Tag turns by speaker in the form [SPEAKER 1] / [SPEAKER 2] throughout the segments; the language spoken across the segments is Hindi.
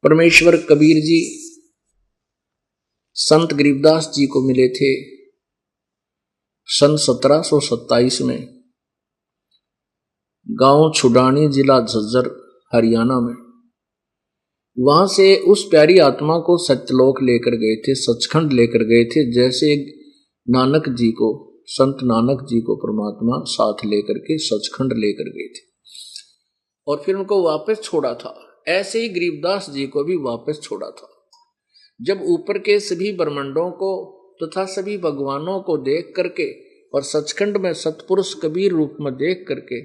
[SPEAKER 1] परमेश्वर कबीर जी संत गरीबदास जी को मिले थे सन 1727 में गांव छुडानी जिला झज्जर हरियाणा में। वहां से उस प्यारी आत्मा को सत्यलोक लेकर गए थे, सचखंड लेकर गए थे, जैसे नानक जी को, संत नानक जी को परमात्मा साथ लेकर के सचखंड लेकर गए थे और फिर उनको वापस छोड़ा था। ऐसे ही गरीबदास जी को भी वापस छोड़ा था। जब ऊपर के सभी ब्रह्मांडों को तथा सभी भगवानों को देख करके और सचखंड में सतपुरुष कबीर रूप में देख करके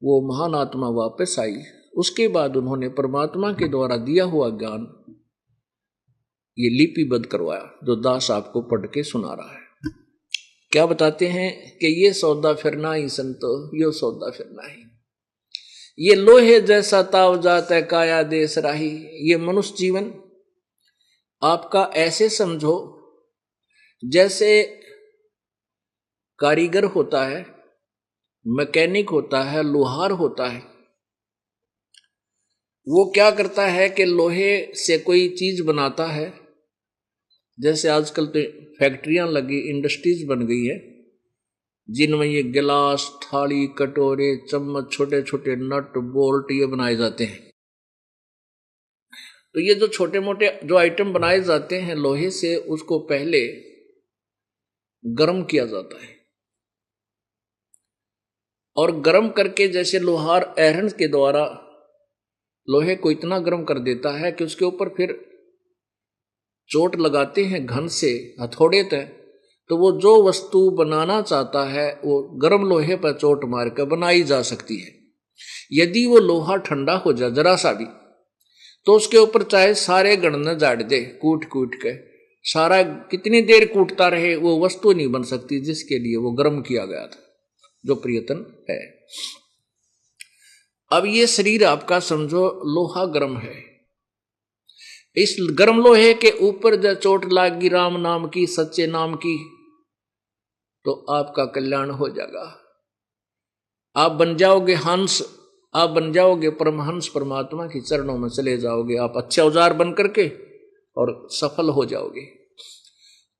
[SPEAKER 1] वो महान आत्मा वापस आई, उसके बाद उन्होंने परमात्मा के द्वारा दिया हुआ ज्ञान ये लिपिबद्ध करवाया, जो दास आपको पढ़ के सुना रहा है। क्या बताते हैं कि ये सौदा फिरना ही संतो, यो सौदा फिरना ही, ये लोहे जैसा ताव जात है काया देश राही। ये मनुष्य जीवन आपका ऐसे समझो जैसे कारीगर होता है, मैकेनिक होता है, लोहार होता है। वो क्या करता है कि लोहे से कोई चीज बनाता है, जैसे आजकल तो फैक्ट्रियां लगी, इंडस्ट्रीज बन गई है जिनमें ये गिलास, थाली, कटोरे, चम्मच, छोटे छोटे नट बोल्ट ये बनाए जाते हैं। तो ये जो छोटे मोटे जो आइटम बनाए जाते हैं लोहे से, उसको पहले गर्म किया जाता है और गर्म करके जैसे लोहार ऐरन के द्वारा लोहे को इतना गर्म कर देता है कि उसके ऊपर फिर चोट लगाते हैं घन से हथौड़े तक, तो वो जो वस्तु बनाना चाहता है वो गर्म लोहे पर चोट मार कर बनाई जा सकती है। यदि वो लोहा ठंडा हो जाए जरा सा भी, तो उसके ऊपर चाहे सारे गण न झाड़ दे, कूट कूट के सारा कितनी देर कूटता रहे, वो वस्तु नहीं बन सकती जिसके लिए वो गर्म किया गया था, जो प्रियतन है। अब ये शरीर आपका समझो लोहा गर्म है, इस गर्म लोहे के ऊपर जब चोट लागी राम नाम की, सच्चे नाम की, तो आपका कल्याण हो जाएगा। आप बन जाओगे हंस, आप बन जाओगे परमहंस, परमात्मा के चरणों में चले जाओगे आप अच्छे औजार बन करके और सफल हो जाओगे।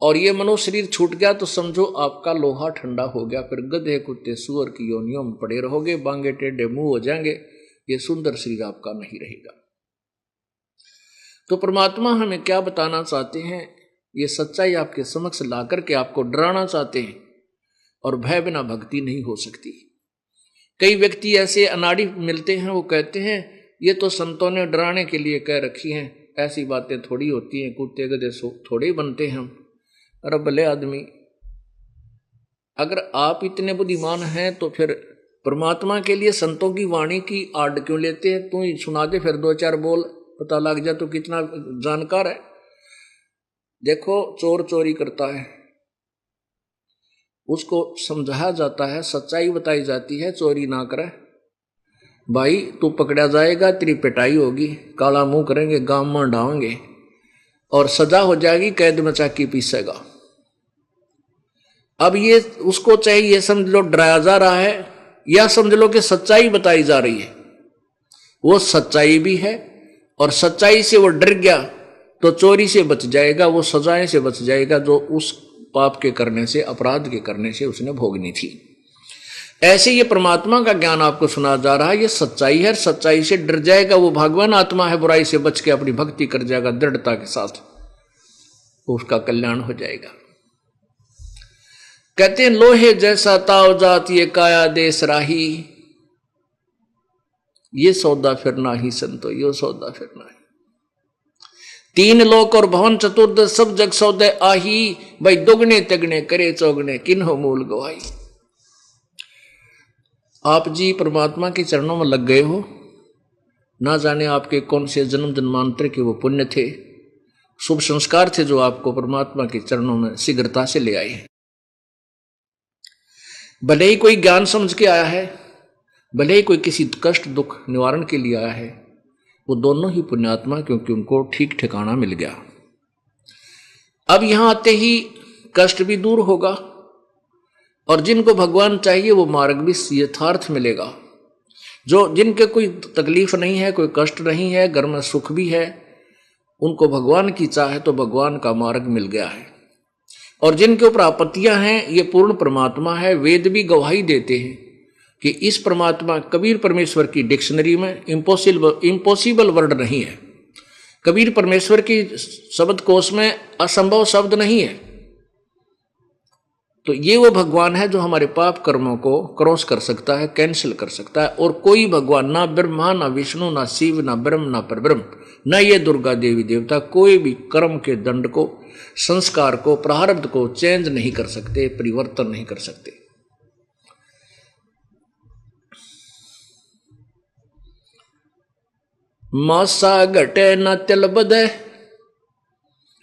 [SPEAKER 1] और ये मनुष्य शरीर छूट गया तो समझो आपका लोहा ठंडा हो गया, फिर गधे कुत्ते सुअर की योनियों में पड़े रहोगे, बांगे टेढ़े मुंह हो जाएंगे, ये सुंदर शरीर आपका नहीं रहेगा। तो परमात्मा हमें क्या बताना चाहते हैं, ये सच्चाई आपके समक्ष ला करके आपको डराना चाहते हैं। और भय बिना भक्ति नहीं हो सकती। कई व्यक्ति ऐसे अनाड़ी मिलते हैं, वो कहते हैं ये तो संतों ने डराने के लिए कह रखी हैं, ऐसी बातें थोड़ी होती हैं, कुत्ते गधे थोड़े बनते हैं हम। अरे भले आदमी, अगर आप इतने बुद्धिमान हैं तो फिर परमात्मा के लिए संतों की वाणी की आड़ क्यों लेते हैं? तू ही सुना दे, फिर दो चार बोल, पता लग जाए तो कितना जानकार है। देखो, चोर चोरी करता है, उसको समझाया जाता है, सच्चाई बताई जाती है, चोरी ना करे भाई, तू पकड़ा जाएगा, तेरी पिटाई होगी, काला मुंह करेंगे, गांव में डालेंगे और सजा हो जाएगी, कैद में चाकी पीसेगा। अब ये उसको चाहिए ये समझ लो डराया जा रहा है, या समझ लो कि सच्चाई बताई जा रही है। वो सच्चाई भी है और सच्चाई से वो डर गया तो चोरी से बच जाएगा, वो सजाएं से बच जाएगा जो उस पाप के करने से, अपराध के करने से उसने भोगनी थी। ऐसे ये परमात्मा का ज्ञान आपको सुना जा रहा है, ये सच्चाई है, सच्चाई से डर जाएगा, वो भगवान आत्मा है, बुराई से बच के अपनी भक्ति कर जाएगा दृढ़ता के साथ, उसका कल्याण हो जाएगा। कहते हैं लोहे जैसा ताव जात ये काया देश राही, ये सौदा फिरना ही संतो, यो सौदा फिरना ही। तीन लोक और भवन चतुर्द सब जग सौदे आही, भाई दुगने तगने करे चौगने किन्हो मूल गवाई। आप जी परमात्मा के चरणों में लग गए हो, ना जाने आपके कौन से जन्म जन्मांतर के वो पुण्य थे, शुभ संस्कार थे जो आपको परमात्मा के चरणों में शीघ्रता से ले आए। भले ही कोई ज्ञान समझ के आया है, भले ही कोई किसी कष्ट दुख निवारण के लिए आया है, वो दोनों ही पुण्यात्मा, क्योंकि उनको ठीक ठिकाना मिल गया। अब यहां आते ही कष्ट भी दूर होगा और जिनको भगवान चाहिए वो मार्ग भी यथार्थ मिलेगा। जो जिनके कोई तकलीफ नहीं है, कोई कष्ट नहीं है, घर में सुख भी है, उनको भगवान की चाह तो भगवान का मार्ग मिल गया है। और जिनके ऊपर आपत्तियां हैं, ये पूर्ण परमात्मा है। वेद भी गवाही देते हैं कि इस परमात्मा, कबीर परमेश्वर की डिक्शनरी में इम्पॉसिबल वर्ड नहीं है, कबीर परमेश्वर की शब्द कोश में असंभव शब्द नहीं है। तो ये वो भगवान है जो हमारे पाप कर्मों को क्रॉस कर सकता है, कैंसिल कर सकता है। और कोई भगवान, ना ब्रह्मा, ना विष्णु, ना शिव, ना ब्रह्म, ना परब्रह्म, ना ये दुर्गा देवी देवता, कोई भी कर्म के दंड को, संस्कार को, प्रारब्ध को चेंज नहीं कर सकते, परिवर्तन नहीं कर सकते। मासा घटे न तिल बदे,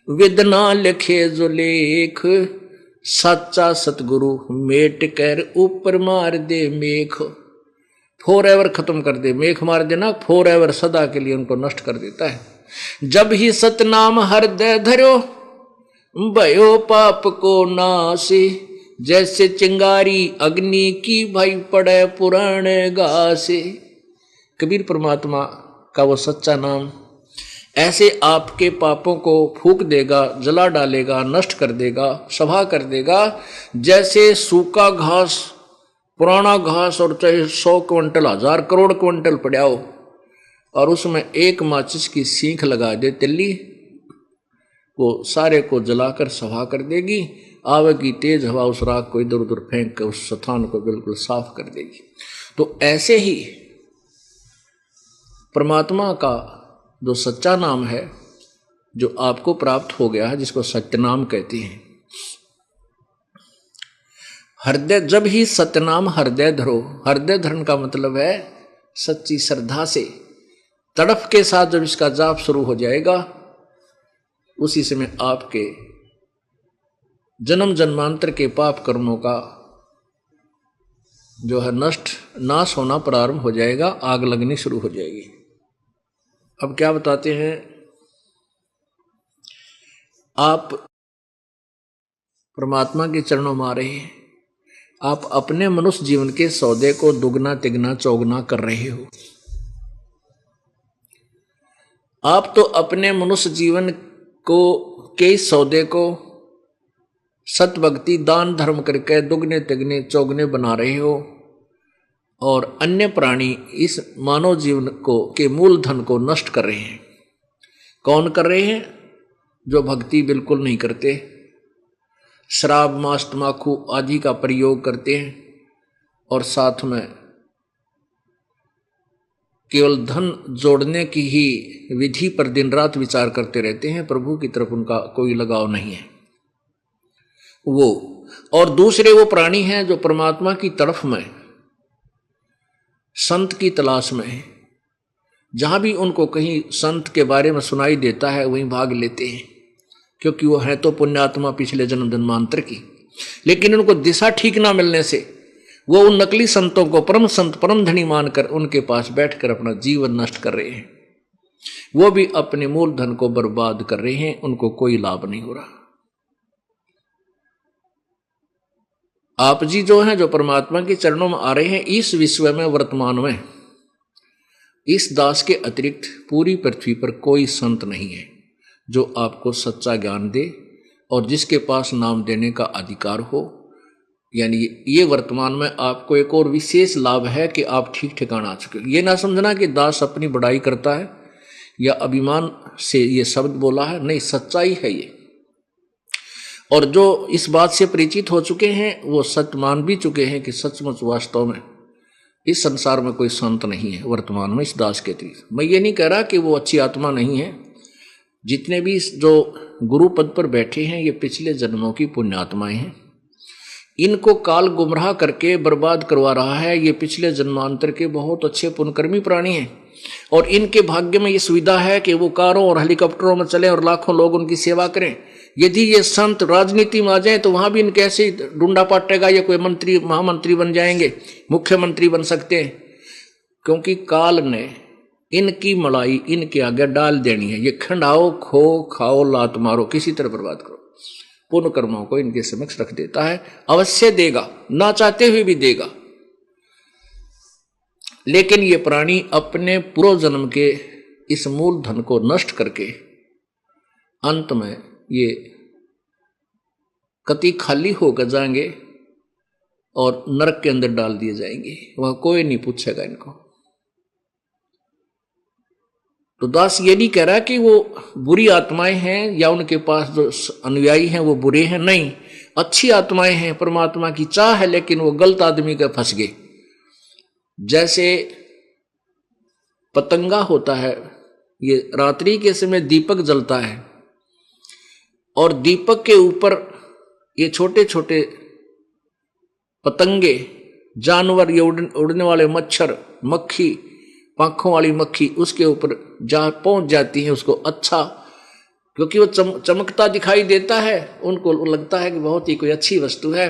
[SPEAKER 1] विदना लिखे जो लेख, सच्चा सतगुरु मेट कर ऊपर मार दे मेघ। फॉर एवर खत्म कर दे, मेघ मार देना, फॉर एवर सदा के लिए उनको नष्ट कर देता है। जब ही सतनाम हृदय धरो, भयो पाप को नासी, जैसे चिंगारी अग्नि की भाई पड़े पुराने घासे। कबीर परमात्मा का वो सच्चा नाम ऐसे आपके पापों को फूंक देगा, जला डालेगा, नष्ट कर देगा, सभा कर देगा, जैसे सूखा घास, पुराना घास, और चाहे 100 क्विंटल, 1000 करोड़ क्विंटल पड़ा हो, और उसमें एक माचिस की सीख लगा दे तिल्ली, वो सारे को जलाकर सभा कर देगी। आवेगी तेज हवा, उस राख को इधर उधर फेंक कर उस स्थान को बिल्कुल साफ कर देगी। तो ऐसे ही परमात्मा का जो सच्चा नाम है, जो आपको प्राप्त हो गया है, जिसको सत्यनाम कहते हैं। हृदय, जब ही सत्यनाम हृदय धरो, हृदय धरण का मतलब है सच्ची श्रद्धा से, तड़फ के साथ जब इसका जाप शुरू हो जाएगा, उसी समय आपके जन्म जन्मांतर के पाप कर्मों का जो है नाश होना प्रारंभ हो जाएगा, आग लगनी शुरू हो जाएगी। अब क्या बताते हैं, आप परमात्मा के चरणों में आ रहे हैं, आप अपने मनुष्य जीवन के सौदे को दुगना तिगना चौगुना कर रहे हो। आप तो अपने मनुष्य जीवन को के सौदे को सत भक्ति दान धर्म करके दुगने तिगने चौगने बना रहे हो, और अन्य प्राणी इस मानव जीवन को के मूल धन को नष्ट कर रहे हैं। कौन कर रहे हैं? जो भक्ति बिल्कुल नहीं करते, शराब मांस तमाकू आदि का प्रयोग करते हैं, और साथ में केवल धन जोड़ने की ही विधि पर दिन रात विचार करते रहते हैं। प्रभु की तरफ उनका कोई लगाव नहीं है वो। और दूसरे वो प्राणी हैं जो परमात्मा की तरफ में, संत की तलाश में है। जहां भी उनको कहीं संत के बारे में सुनाई देता है, वहीं भाग लेते हैं, क्योंकि वो है तो पुण्यात्मा पिछले जन्म जन्मांतर की। लेकिन उनको दिशा ठीक ना मिलने से वो उन नकली संतों को परम संत परम धनी मानकर उनके पास बैठकर अपना जीवन नष्ट कर रहे हैं। वो भी अपने मूल धन को बर्बाद कर रहे हैं, उनको कोई लाभ नहीं हो रहा। आप जी जो हैं, जो परमात्मा के चरणों में आ रहे हैं, इस विश्व में वर्तमान में इस दास के अतिरिक्त पूरी पृथ्वी पर कोई संत नहीं है जो आपको सच्चा ज्ञान दे और जिसके पास नाम देने का अधिकार हो। यानी ये वर्तमान में आपको एक और विशेष लाभ है कि आप ठीक ठिकाना आ चुके हो। ये ना समझना कि दास अपनी बड़ाई करता है या अभिमान से ये शब्द बोला है, नहीं, सच्चाई है ये। और जो इस बात से परिचित हो चुके हैं वो सत्य मान भी चुके हैं कि सचमुच वास्तव में इस संसार में कोई संत नहीं है वर्तमान में इस दास के अतिरिक्त। मैं ये नहीं कह रहा कि वो अच्छी आत्मा नहीं है। जितने भी जो गुरु पद पर बैठे हैं, ये पिछले जन्मों की पुण्यात्माएं हैं। इनको काल गुमराह करके बर्बाद करवा रहा है। ये पिछले जन्मांतर के बहुत अच्छे पुण्यकर्मी प्राणी हैं, और इनके भाग्य में ये सुविधा है कि वो कारों और हेलीकॉप्टरों में चले और लाखों लोग उनकी सेवा करें। यदि ये संत राजनीति में आ जाए तो वहां भी इनके ऐसे डूंडा पाटेगा, या कोई मंत्री महामंत्री बन जाएंगे, मुख्यमंत्री बन सकते हैं, क्योंकि काल ने इनकी मलाई इनके आगे डाल देनी है। ये खंडाओ, खो, खाओ, लात मारो, किसी तरह बर्बाद करो, पुण्य कर्मों को इनके समक्ष रख देता है। अवश्य देगा, ना चाहते हुए भी देगा। लेकिन ये प्राणी अपने पूर्व जन्म के इस मूल धन को नष्ट करके अंत में ये कति खाली होकर जाएंगे और नरक के अंदर डाल दिए जाएंगे, वह कोई नहीं पूछेगा इनको। तो दास ये नहीं कह रहा कि वो बुरी आत्माएं हैं या उनके पास जो अनुयायी हैं वो बुरे हैं, नहीं, अच्छी आत्माएं हैं, परमात्मा की चाह है, लेकिन वो गलत आदमी के फंस गए। जैसे पतंगा होता है, ये रात्रि के समय दीपक जलता है और दीपक के ऊपर ये छोटे छोटे पतंगे, जानवर, ये उड़ने वाले मच्छर, मक्खी, पंखों वाली मक्खी उसके ऊपर जा पहुंच जाती है। उसको अच्छा, क्योंकि वो चमकता दिखाई देता है, उनको लगता है कि बहुत ही कोई अच्छी वस्तु है,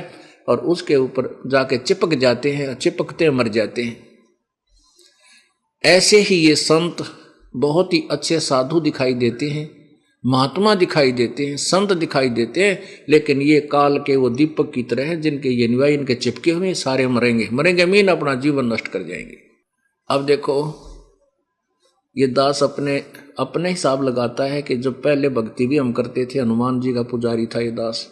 [SPEAKER 1] और उसके ऊपर जाके चिपक जाते हैं, चिपकते मर जाते हैं। ऐसे ही ये संत बहुत ही अच्छे साधु दिखाई देते हैं, महात्मा दिखाई देते हैं, संत दिखाई देते हैं, लेकिन ये काल के वो दीपक की तरह है जिनके ये अनुयायी इनके चिपके हुए सारे मरेंगे, मरेंगे मीन अपना जीवन नष्ट कर जाएंगे। अब देखो ये दास अपने हिसाब लगाता है कि जब पहले भक्ति भी हम करते थे, हनुमान जी का पुजारी था ये दास,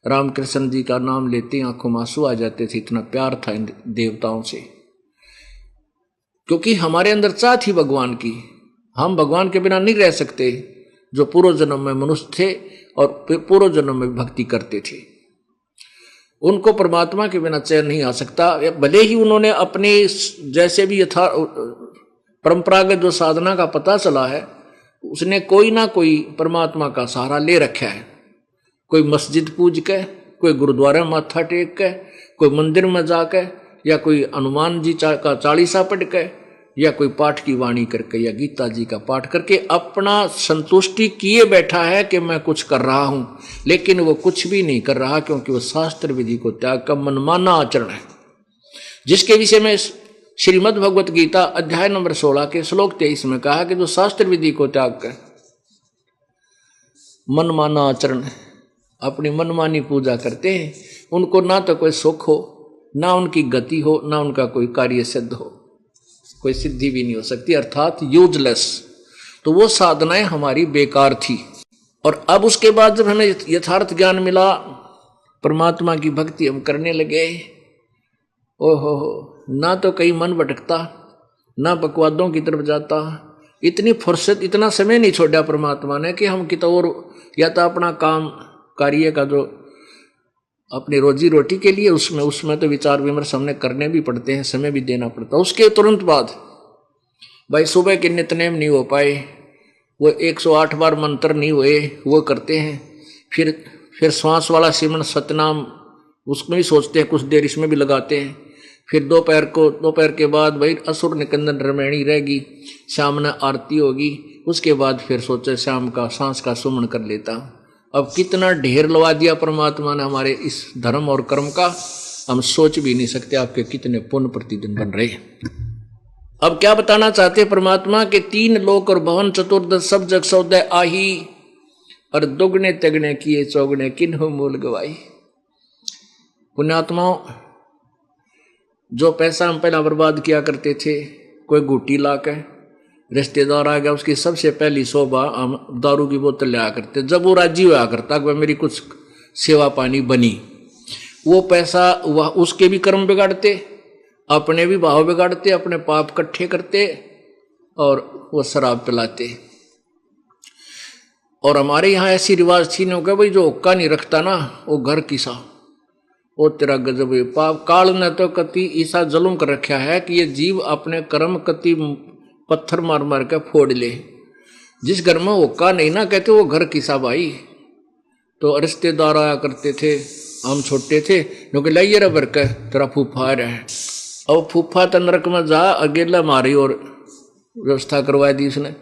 [SPEAKER 1] रामकृष्ण जी का नाम लेते ही आंखों में आंसू आ जाते थे, इतना प्यार था इन देवताओं से, क्योंकि हमारे अंदर चाह थी भगवान की। हम भगवान के बिना नहीं रह सकते, जो पूर्व जन्म में मनुष्य थे और पूर्व जन्म में भक्ति करते थे, उनको परमात्मा के बिना चैन नहीं आ सकता। भले ही उन्होंने अपने जैसे भी यथा परंपरागत जो साधना का पता चला है, उसने कोई ना कोई परमात्मा का सहारा ले रखा है। कोई मस्जिद पूज के, कोई गुरुद्वारा माथा टेक के, कोई मंदिर में जाके, या कोई हनुमान जी का चालीसा पढ़ के, या कोई पाठ की वाणी करके, या गीता जी का पाठ करके अपना संतुष्टि किए बैठा है कि मैं कुछ कर रहा हूं, लेकिन वो कुछ भी नहीं कर रहा, क्योंकि वो शास्त्र विधि को त्याग का मनमाना आचरण है, जिसके विषय में श्रीमद् भगवत गीता अध्याय नंबर 16 के श्लोक 23 में कहा कि जो शास्त्र विधि को त्याग कर मनमाना आचरण, अपनी मनमानी पूजा करते हैं, उनको ना तो कोई सुख हो, ना उनकी गति हो, ना उनका कोई कार्य सिद्ध हो, कोई सिद्धि भी नहीं हो सकती, अर्थात यूजलेस। तो वो साधनाएं हमारी बेकार थी। और अब उसके बाद जब हमें यथार्थ ज्ञान मिला, परमात्मा की भक्ति हम करने लगे, ओहो, ना तो कहीं मन भटकता, ना बकवादों की तरफ जाता, इतनी फुर्सत, इतना समय नहीं छोड़ा परमात्मा ने कि हम कितो और या तो अपना काम कार्य का जो अपनी रोजी रोटी के लिए उसमें तो विचार विमर्श हमने करने भी पड़ते हैं, समय भी देना पड़ता। उसके तुरंत बाद भाई सुबह के नित्यनेम नहीं हो पाए, वो 108 बार मंत्र नहीं हुए, वो करते हैं। फिर श्वास वाला सिमरन सतनाम, उसमें भी सोचते हैं कुछ देर, इसमें भी लगाते हैं। फिर दोपहर के बाद भाई असुर निकंदन रमैणी रहेगी, शाम ने आरती होगी, उसके बाद फिर सोचे शाम का सांस का सुमन कर लेता। अब कितना ढेर लगा दिया परमात्मा ने हमारे इस धर्म और कर्म का, हम सोच भी नहीं सकते आपके कितने पुण्य प्रतिदिन बन रहे। अब क्या बताना चाहते परमात्मा के 3 लोक और भवन चतुर्दश सब जग सौदय आही, और दुगने तगने किए चौगने किन्हु मूल गवाई। पुण्यात्माओं, जो पैसा हम पहला बर्बाद किया करते थे, कोई गुटी ला के रिश्तेदार आ गया, उसकी सबसे पहली शोभा हम दारू की बोतल ले आ करते, जब वो राजी हुआ करता कि मेरी कुछ सेवा पानी बनी, वो पैसा वह उसके भी कर्म बिगाड़ते, अपने भी भाव बिगाड़ते, अपने पाप इकट्ठे करते, और वो शराब पिलाते। और हमारे यहाँ ऐसी रिवाज थी ना, क्या भाई जो हुक्का नहीं रखता ना, वो घर किसा, वो तेरा गजब है। पाप काल ने तो कति ऐसा जुल्म कर रखा है कि ये जीव अपने कर्म कति पत्थर मार मार के फोड़ ले। जिस घर में हुक्का नहीं ना कहते, वो घर किसा भाई। तो रिश्तेदार आया करते थे, हम छोटे थे, क्योंकि लाइए रे भर के तेरा फूफा रहा, और फूफा तो नरक में जा अकेला मारी, और व्यवस्था करवा दी उसने,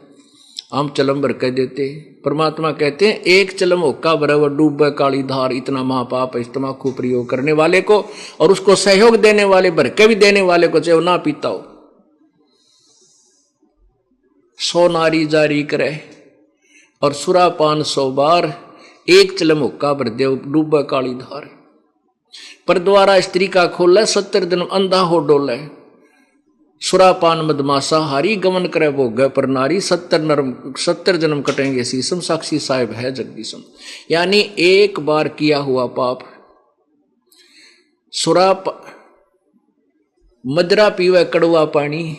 [SPEAKER 1] हम चलम भर कह देते। परमात्मा कहते हैं एक चलम हुक्का बराबर डूब काली धार, इतना महापाप है इस तम्बाकू प्रयोग करने वाले को, और उसको सहयोग देने वाले, भर के भी देने वाले को, चाहे वो ना पीता हो। 100 नारी जारी करे और सुरापान 100 बार, एक चलम हुक्का भर दे डूब काली धार। पर द्वारा स्त्री का खोले 70 दिन अंधा हो डोले। सुरापान मदमासा हारी गमन करे भोग पर नारी 70 जन्म कटेंगे शीशम साक्षी साहिब है जगदीशम। यानी एक बार किया हुआ पाप मदरा पीवे कड़वा पानी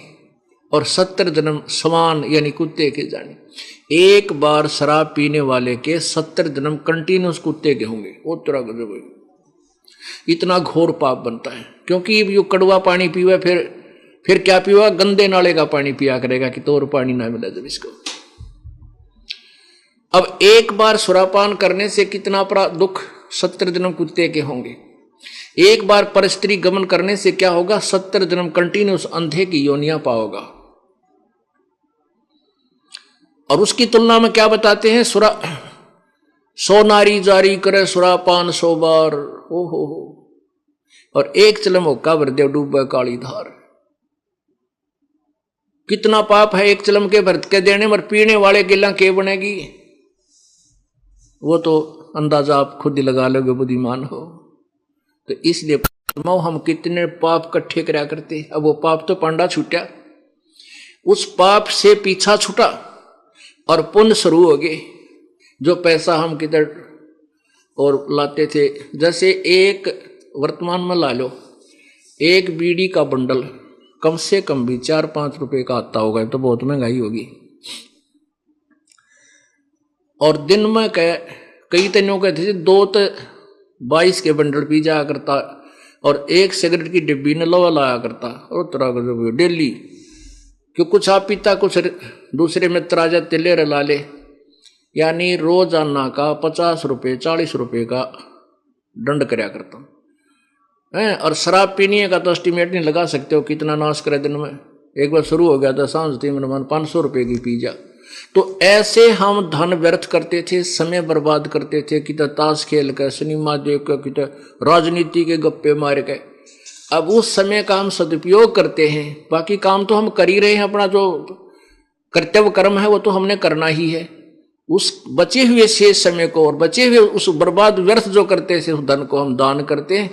[SPEAKER 1] और 70 जन्म समान यानी कुत्ते के जाने। एक बार शराब पीने वाले के 70 जन्म कंटिन्यूस कुत्ते के होंगे। वो तरह गजब, इतना घोर पाप बनता है। क्योंकि ये कड़वा पानी पीवे फिर क्या पीवा, गंदे नाले का पानी पिया करेगा कि तो और पानी ना मिले जब इसको। अब एक बार सुरापान करने से कितना दुख 70 जन्म कुत्ते के होंगे। एक बार परस्त्री गमन करने से क्या होगा, 70 जन्म कंटिन्यूस अंधे की योनियां पाओगा। और उसकी तुलना में क्या बताते हैं, 100 नारी जारी करे सुरापान 100 बार हो और एक चलम होका भर दे डूबे काली धार। कितना पाप है एक चलम के भरत के देने में, पीने वाले गिला के बनेगी वो तो अंदाजा आप खुद ही लगा लोगे बुद्धिमान हो। तो इसलिए हम कितने पाप इकट्ठे करा करते। अब वो पाप तो पांडा छूटा, उस पाप से पीछा छूटा और पुण्य शुरू हो गए। जो पैसा हम किधर और लाते थे, जैसे एक वर्तमान में ला लो, एक बीड़ी का बंडल कम से कम भी 4-5 रुपए का आता होगा, तो बहुत महंगाई होगी। और दिन में कई तनों के थे 22 के बंडल पी जाया करता और एक सिगरेट की डिब्बी ने लोहा लाया करता और तरह का डेली। क्यों कुछ आप पीता, कुछ दूसरे मित्र आ जाते ले ला ले। यानी रोजाना का 50 रुपये 40 रुपये का दंड कराया करता है। और शराब पीने का तो एस्टिमेट नहीं लगा सकते हो कितना नाश करे दिन में। एक बार शुरू हो गया था सांझ 500 रुपये की पी जा। तो ऐसे हम धन व्यर्थ करते थे, समय बर्बाद करते थे, कितना ताश खेल कर, सिनेमा देख कर, कितना राजनीति के गप्पे मार के। अब उस समय का हम सदुपयोग करते हैं। बाकी काम तो हम कर ही रहे हैं, अपना जो कर्तव्य कर्म है वो तो हमने करना ही है। उस बचे हुए शेष समय को और बचे हुए उस बर्बाद व्यर्थ जो करते थे उस धन को हम दान करते हैं।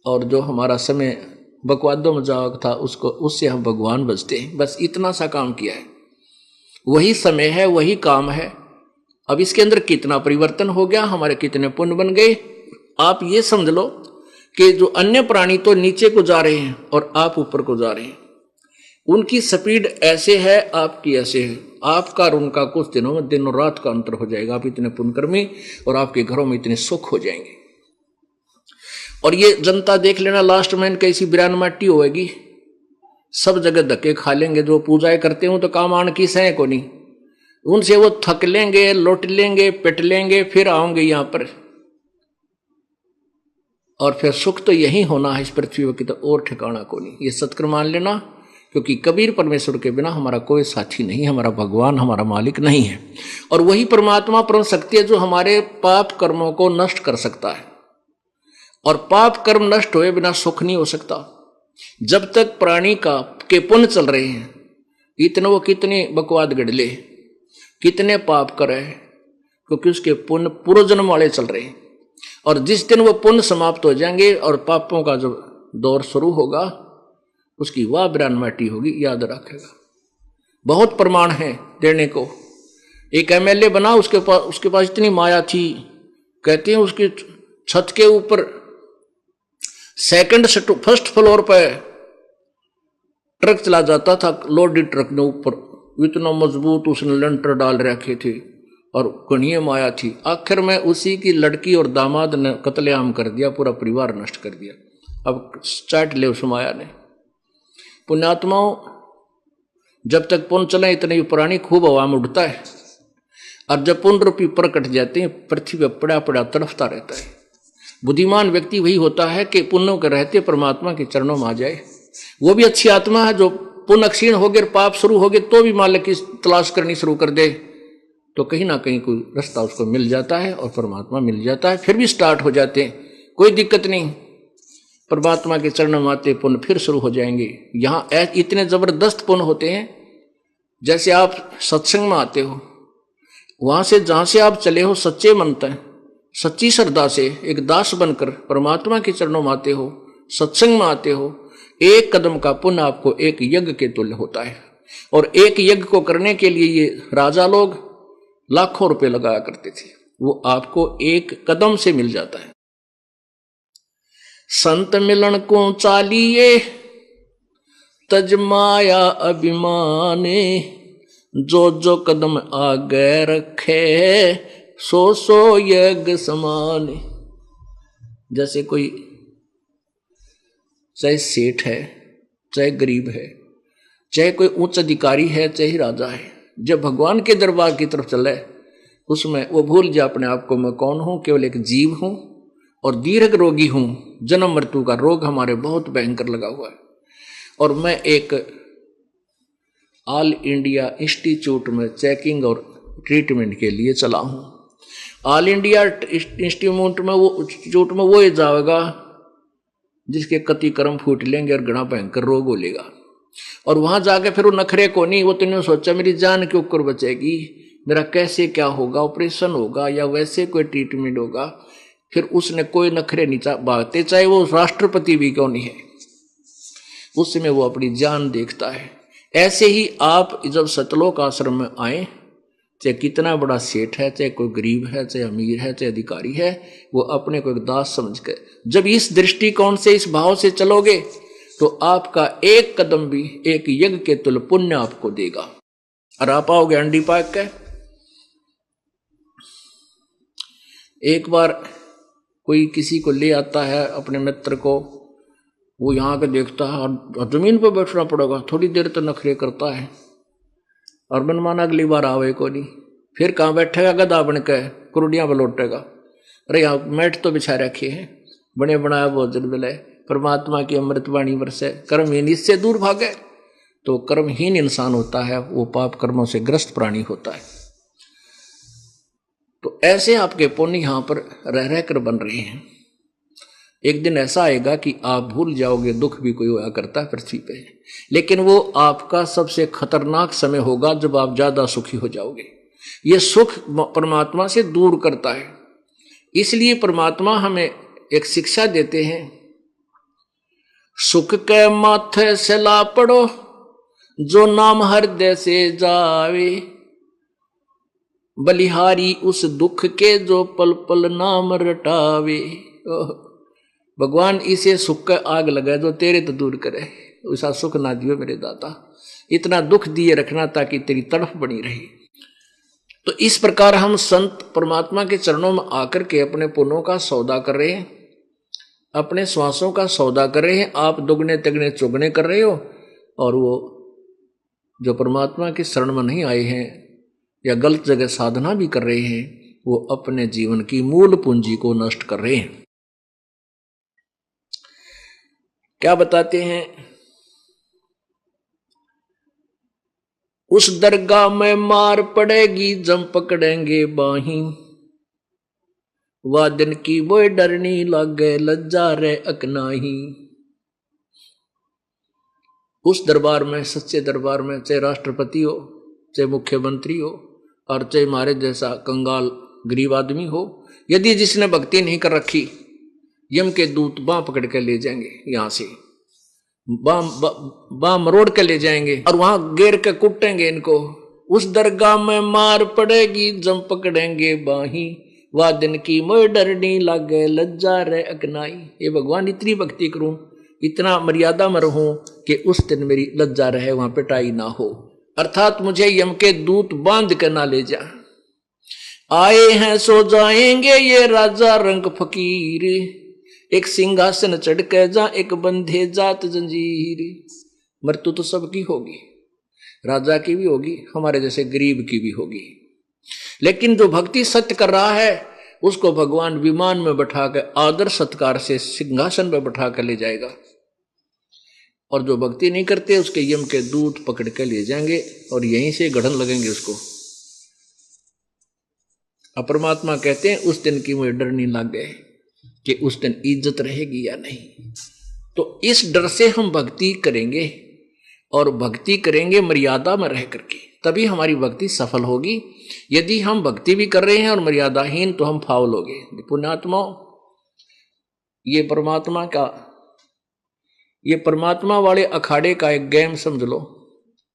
[SPEAKER 1] और जो हमारा समय बकवादों में जाग था उससे हम भगवान बचते हैं। बस इतना सा काम किया है, वही समय है, वही काम है। अब इसके अंदर कितना परिवर्तन हो गया, हमारे कितने पुण्य बन गए। आप ये समझ लो कि जो अन्य प्राणी तो नीचे को जा रहे हैं और आप ऊपर को जा रहे हैं। उनकी स्पीड ऐसे है, आपकी ऐसे है। आपका और उनका कुछ दिनों में दिन और रात का अंतर हो जाएगा। आप इतने पुण्यकर्मी और आपके घरों में इतने सुख हो जाएंगे। और ये जनता देख लेना, लास्ट में इनकी ऐसी बिरान माटी होगी, सब जगह धक्के खा लेंगे। जो पूजाएं करते हो तो काम आन की सह को नहीं, उनसे वो थक लेंगे, लौट लेंगे, पिट लेंगे, फिर आओगे यहां पर। और फिर सुख तो यही होना है इस पृथ्वी की, तो और ठिकाना को नहीं। ये सत्कर मान लेना, क्योंकि कबीर परमेश्वर के बिना हमारा कोई साथी नहीं, हमारा भगवान हमारा मालिक नहीं है। और वही परमात्मा परम शक्ति है जो हमारे पाप कर्मों को नष्ट कर सकता है। और पाप कर्म नष्ट हुए बिना सुख नहीं हो सकता। जब तक प्राणी के पुण्य चल रहे हैं, इतने वो कितने बकवाद गढ़ले, कितने पाप करे, क्योंकि उसके पुण्य पूर्व जन्म वाले चल रहे हैं। और जिस दिन वो पुण्य समाप्त हो जाएंगे और पापों का जो दौर शुरू होगा, उसकी वाह बिरान माटी होगी, याद रखेगा। बहुत प्रमाण है देने को। एक एमएलए बना, उसके पास इतनी माया थी, कहते हैं उसकी छत के ऊपर फर्स्ट फ्लोर पे ट्रक चला जाता था, लोडेड ट्रक ने ऊपर, इतना मजबूत उसने लेंटर डाल रखे थे और घनी माया थी। आखिर में उसी की लड़की और दामाद ने कत्लेआम कर दिया, पूरा परिवार नष्ट कर दिया। अब चाट ले उस माया ने। पुण्यात्माओं, जब तक पुण्य चले इतनी पुरानी खूब हवा में उड़ता है, और जब पुण्य रूपी पर कट जाते हैं, पृथ्वी पर पड़ा पड़ा तड़फता रहता है। बुद्धिमान व्यक्ति वही होता है कि पुण्यों के रहते परमात्मा के चरणों में आ जाए। वो भी अच्छी आत्मा है। जो पुण्य क्षीण हो गए, पाप शुरू हो गए, तो भी मालिक की तलाश करनी शुरू कर दे, तो कहीं ना कहीं कोई रास्ता उसको मिल जाता है और परमात्मा मिल जाता है। फिर भी स्टार्ट हो जाते हैं, कोई दिक्कत नहीं। परमात्मा के चरणों में आते पुण्य फिर शुरू हो जाएंगे। यहाँ इतने जबरदस्त पुण्य होते हैं, जैसे आप सत्संग में आते हो, वहां से जहां से आप चले हो, सच्चे मन से, सच्ची श्रद्धा से एक दास बनकर परमात्मा के चरणों में आते हो, सत्संग में आते हो, एक कदम का पुण्य आपको एक यज्ञ के तुल्य होता है। और एक यज्ञ को करने के लिए ये राजा लोग लाखों रुपए लगाया करते थे, वो आपको एक कदम से मिल जाता है। संत मिलन को चालिए तज माया अभिमाने, जो जो कदम आगे रखे सो सो यज्ञ समाने। जैसे कोई चाहे सेठ है, चाहे गरीब है, चाहे कोई उच्च अधिकारी है, चाहे राजा है, जब भगवान के दरबार की तरफ चले उसमें वो भूल जाए अपने आप को, मैं कौन हूं, केवल एक जीव हूं और दीर्घ रोगी हूं, जन्म मृत्यु का रोग हमारे बहुत भयंकर लगा हुआ है, और मैं एक ऑल इंडिया इंस्टीट्यूट में चेकिंग और ट्रीटमेंट के लिए चला हूं। ऑल इंडिया इंस्टीट्यूट में वो ही जाएगा जिसके कति कर्म फूट लेंगे और घना भयंकर रोग हो लेगा, और वहां जाके फिर वो नखरे को नहीं, वो तुमने सोचा मेरी जान क्यों कर बचेगी, मेरा कैसे क्या होगा, ऑपरेशन होगा या वैसे कोई ट्रीटमेंट होगा, फिर उसने कोई नखरे नहीं बागते, चाहे वो राष्ट्रपति भी क्यों नहीं है, उसमें वो अपनी जान देखता है। ऐसे ही आप जब सतलोक आश्रम में आए, चाहे कितना बड़ा सेठ है, चाहे कोई गरीब है, चाहे अमीर है, चाहे अधिकारी है, वो अपने को एक दास समझ के जब इस दृष्टिकोण से, इस भाव से चलोगे तो आपका एक कदम भी एक यज्ञ के तुल्य पुण्य आपको देगा और आप आओगे अंडी पाक के। एक बार कोई किसी को ले आता है अपने मित्र को, वो यहाँ के देखता है और जमीन पर बैठना पड़ेगा, थोड़ी देर तो नखरे करता है और मनमाना अगली बार आवे को नहीं, फिर कहाँ बैठेगा गधा बन के, कुरुडियाँ लौटेगा। अरे यहाँ मैट तो बिछा रखे हैं, बने बनाया भोजन मिले, परमात्मा की अमृतवाणी बरसे, कर्महीन इससे दूर भागे। तो कर्महीन इंसान होता है वो पाप कर्मों से ग्रस्त प्राणी होता है। तो ऐसे आपके पुण्य यहाँ पर रह रह कर बन रहे हैं। एक दिन ऐसा आएगा कि आप भूल जाओगे दुख भी कोई हुआ करता है पृथ्वी पे, लेकिन वो आपका सबसे खतरनाक समय होगा जब आप ज्यादा सुखी हो जाओगे। ये सुख परमात्मा से दूर करता है, इसलिए परमात्मा हमें एक शिक्षा देते हैं, सुख के माथे से ला पड़ो जो नाम हृदय से जावे, बलिहारी उस दुख के जो पल पल नाम रटावे। भगवान इसे सुख का आग लगाए जो तेरे तो दूर करे, ऐसा सुख ना दियो मेरे दाता, इतना दुख दिए रखना ताकि तेरी तड़फ बनी रही। तो इस प्रकार हम संत परमात्मा के चरणों में आकर के अपने पुण्यों का सौदा कर रहे हैं, अपने श्वासों का सौदा कर रहे हैं। आप दुगने तिगने चुगने कर रहे हो, और वो जो परमात्मा की शरण में नहीं आए हैं या गलत जगह साधना भी कर रहे हैं, वो अपने जीवन की मूल पूंजी को नष्ट कर रहे हैं। क्या बताते हैं, उस दरगाह में मार पड़ेगी जम पकड़ेंगे बाही, वह दिन की वो डरनी लागे लज्जा रे अकनाही। उस दरबार में, सच्चे दरबार में, चाहे राष्ट्रपति हो, चाहे मुख्यमंत्री हो, और चाहे हमारे जैसा कंगाल गरीब आदमी हो, यदि जिसने भक्ति नहीं कर रखी, यम के दूत बां पकड़ के ले जाएंगे, यहां से बां मरोड़ के ले जाएंगे और वहां घेर के कुटेंगे इनको। उस दरगाह में मार पड़ेगी जम पकड़ेंगे बाही, वह दिन की मोह डरनी लागे लज्जा रे अकनाई। ये भगवान इतनी भक्ति करूं, इतना मर्यादा में रहूं कि उस दिन मेरी लज्जा रहे, वहां पिटाई ना हो, अर्थात मुझे यम के दूत बांध के ना ले जा। आए हैं सो जाएंगे ये राजा रंग फकीर, एक सिंहासन चढ़ के जा एक बंधे जात जंजीर। मृत्यु तो सबकी होगी, राजा की भी होगी, हमारे जैसे गरीब की भी होगी, लेकिन जो भक्ति सत्य कर रहा है उसको भगवान विमान में बैठा कर आदर सत्कार से सिंहासन पर बैठा कर ले जाएगा, और जो भक्ति नहीं करते उसके यम के दूत पकड़ के ले जाएंगे और यहीं से गढ़न लगेंगे उसको। परमात्मा कहते हैं उस दिन की मुझे डर नहीं लग गए कि उस दिन इज्जत रहेगी या नहीं। तो इस डर से हम भक्ति करेंगे, और भक्ति करेंगे मर्यादा में रह करके, तभी हमारी भक्ति सफल होगी। यदि हम भक्ति भी कर रहे हैं और मर्यादाहीन, तो हम फाउल होंगे। पुण्यात्मा, ये परमात्मा का ये परमात्मा वाले अखाड़े का एक गेम समझ लो,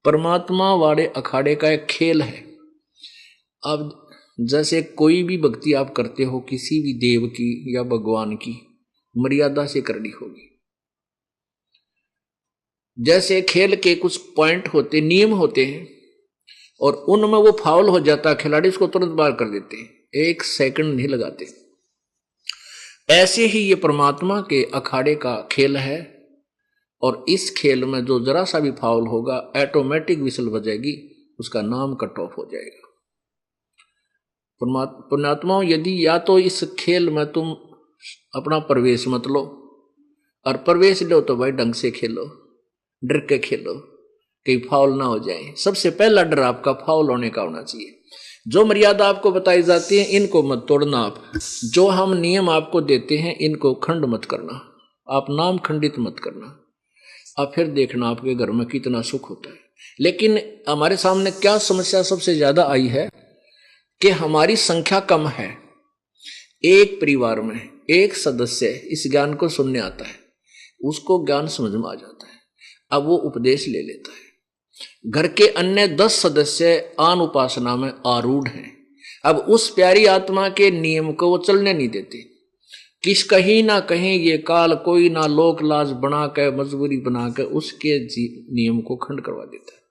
[SPEAKER 1] परमात्मा वाले अखाड़े का एक खेल है। अब जैसे कोई भी भक्ति आप करते हो किसी भी देव की या भगवान की, मर्यादा से करनी होगी। जैसे खेल के कुछ पॉइंट होते, नियम होते हैं, और उनमें वो फाउल हो जाता है, खिलाड़ी उसको तुरंत बाहर कर देते हैं, 1 सेकंड नहीं लगाते। ऐसे ही ये परमात्मा के अखाड़े का खेल है, और इस खेल में जो जरा सा भी फाउल होगा ऑटोमेटिक विसल बजेगी, उसका नाम कट ऑफ हो जाएगा। पुण्यात्माओं, यदि या तो इस खेल में तुम अपना प्रवेश मत लो, और प्रवेश लो तो भाई ढंग से खेलो, डर के खेलो, कहीं फाउल ना हो जाए। सबसे पहला डर आपका फाउल होने का होना चाहिए। जो मर्यादा आपको बताई जाती है इनको मत तोड़ना आप, जो हम नियम आपको देते हैं इनको खंड मत करना, आप नाम खंडित मत करना। अब फिर देखना आपके घर में कितना सुख होता है। लेकिन हमारे सामने क्या समस्या सबसे ज्यादा आई है कि हमारी संख्या कम है, एक परिवार में एक सदस्य इस ज्ञान को सुनने आता है, उसको ज्ञान समझ में आ जाता है, अब वो उपदेश ले लेता है। घर के अन्य 10 सदस्य आन उपासना में आरूढ़ हैं, अब उस प्यारी आत्मा के नियम को वो चलने नहीं देते। किस कहीं ना कहीं ये काल कोई ना लोक लाज बना के, मजबूरी बना के उसके नियम को खंड करवा देता है।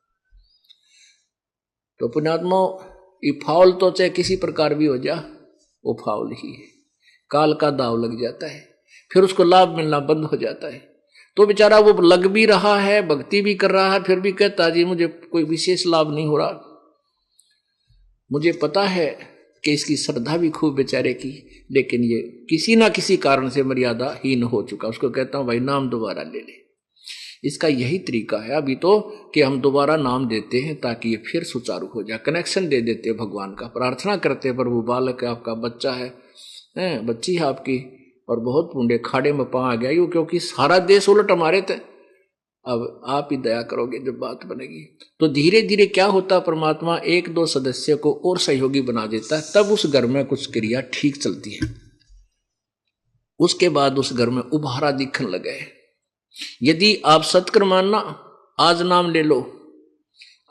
[SPEAKER 1] तो पुण्यात्मा, ये फाउल तो चाहे किसी प्रकार भी हो जा, वो फाउल ही है, काल का दाव लग जाता है, फिर उसको लाभ मिलना बंद हो जाता है। तो बेचारा वो लग भी रहा है, भक्ति भी कर रहा है, फिर भी कहता जी मुझे कोई विशेष लाभ नहीं हो रहा। मुझे पता है कि इसकी श्रद्धा भी खूब बेचारे की, लेकिन ये किसी ना किसी कारण से मर्यादाहीन हो चुका। उसको कहता हूं भाई नाम दोबारा ले ले। इसका यही तरीका है अभी तो कि हम दोबारा नाम देते हैं ताकि ये फिर सुचारू हो जाए। कनेक्शन दे देते हैं भगवान का, प्रार्थना करते हैं प्रभु बालक है आपका, बच्चा है, बच्ची है आपकी, और बहुत पुण्य खाड़े में पा गया यूं, क्योंकि सारा देश उलट हमारे थे। अब आप ही दया करोगे जब बात बनेगी। तो धीरे धीरे क्या होता, परमात्मा 1-2 सदस्य को और सहयोगी बना देता है, तब उस घर में कुछ क्रिया ठीक चलती है। उसके बाद उस घर में उभारा दिखने लगे। यदि आप सत्कर्म मानना, आज नाम ले लो,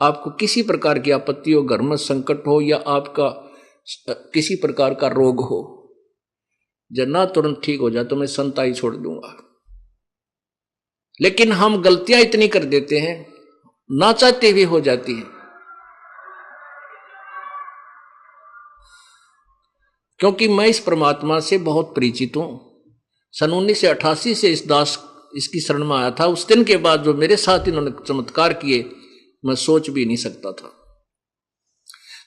[SPEAKER 1] आपको किसी प्रकार की आपत्ति हो, घर में संकट हो, या आपका किसी प्रकार का रोग हो, जब ना तुरंत ठीक हो जाए तो मैं संताई छोड़ दूंगा। लेकिन हम गलतियां इतनी कर देते हैं, ना चाहते हुए हो जाती है, क्योंकि मैं इस परमात्मा से बहुत परिचित हूं। सन 1988 से इस दास इसकी शरण में आया था। उस दिन के बाद जो मेरे साथ इन्होंने चमत्कार किए, मैं सोच भी नहीं सकता था।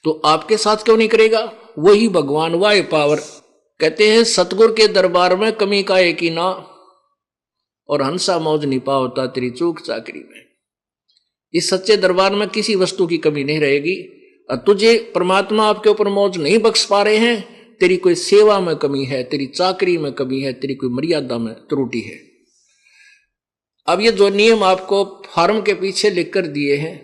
[SPEAKER 1] तो आपके साथ क्यों नहीं करेगा? वही भगवान, वाह पावर। कहते हैं सतगुरु के दरबार में कमी का एक ही ना, और हंसा मौज निपा होता तेरी चूक चाकरी में। इस सच्चे दरबार में किसी वस्तु की कमी नहीं रहेगी। और तुझे परमात्मा आपके ऊपर मौज नहीं बख्श पा रहे हैं, तेरी कोई सेवा में कमी है, तेरी चाकरी में कमी है, तेरी कोई मर्यादा में त्रुटि है। अब ये जो नियम आपको फार्म के पीछे लिखकर दिए हैं,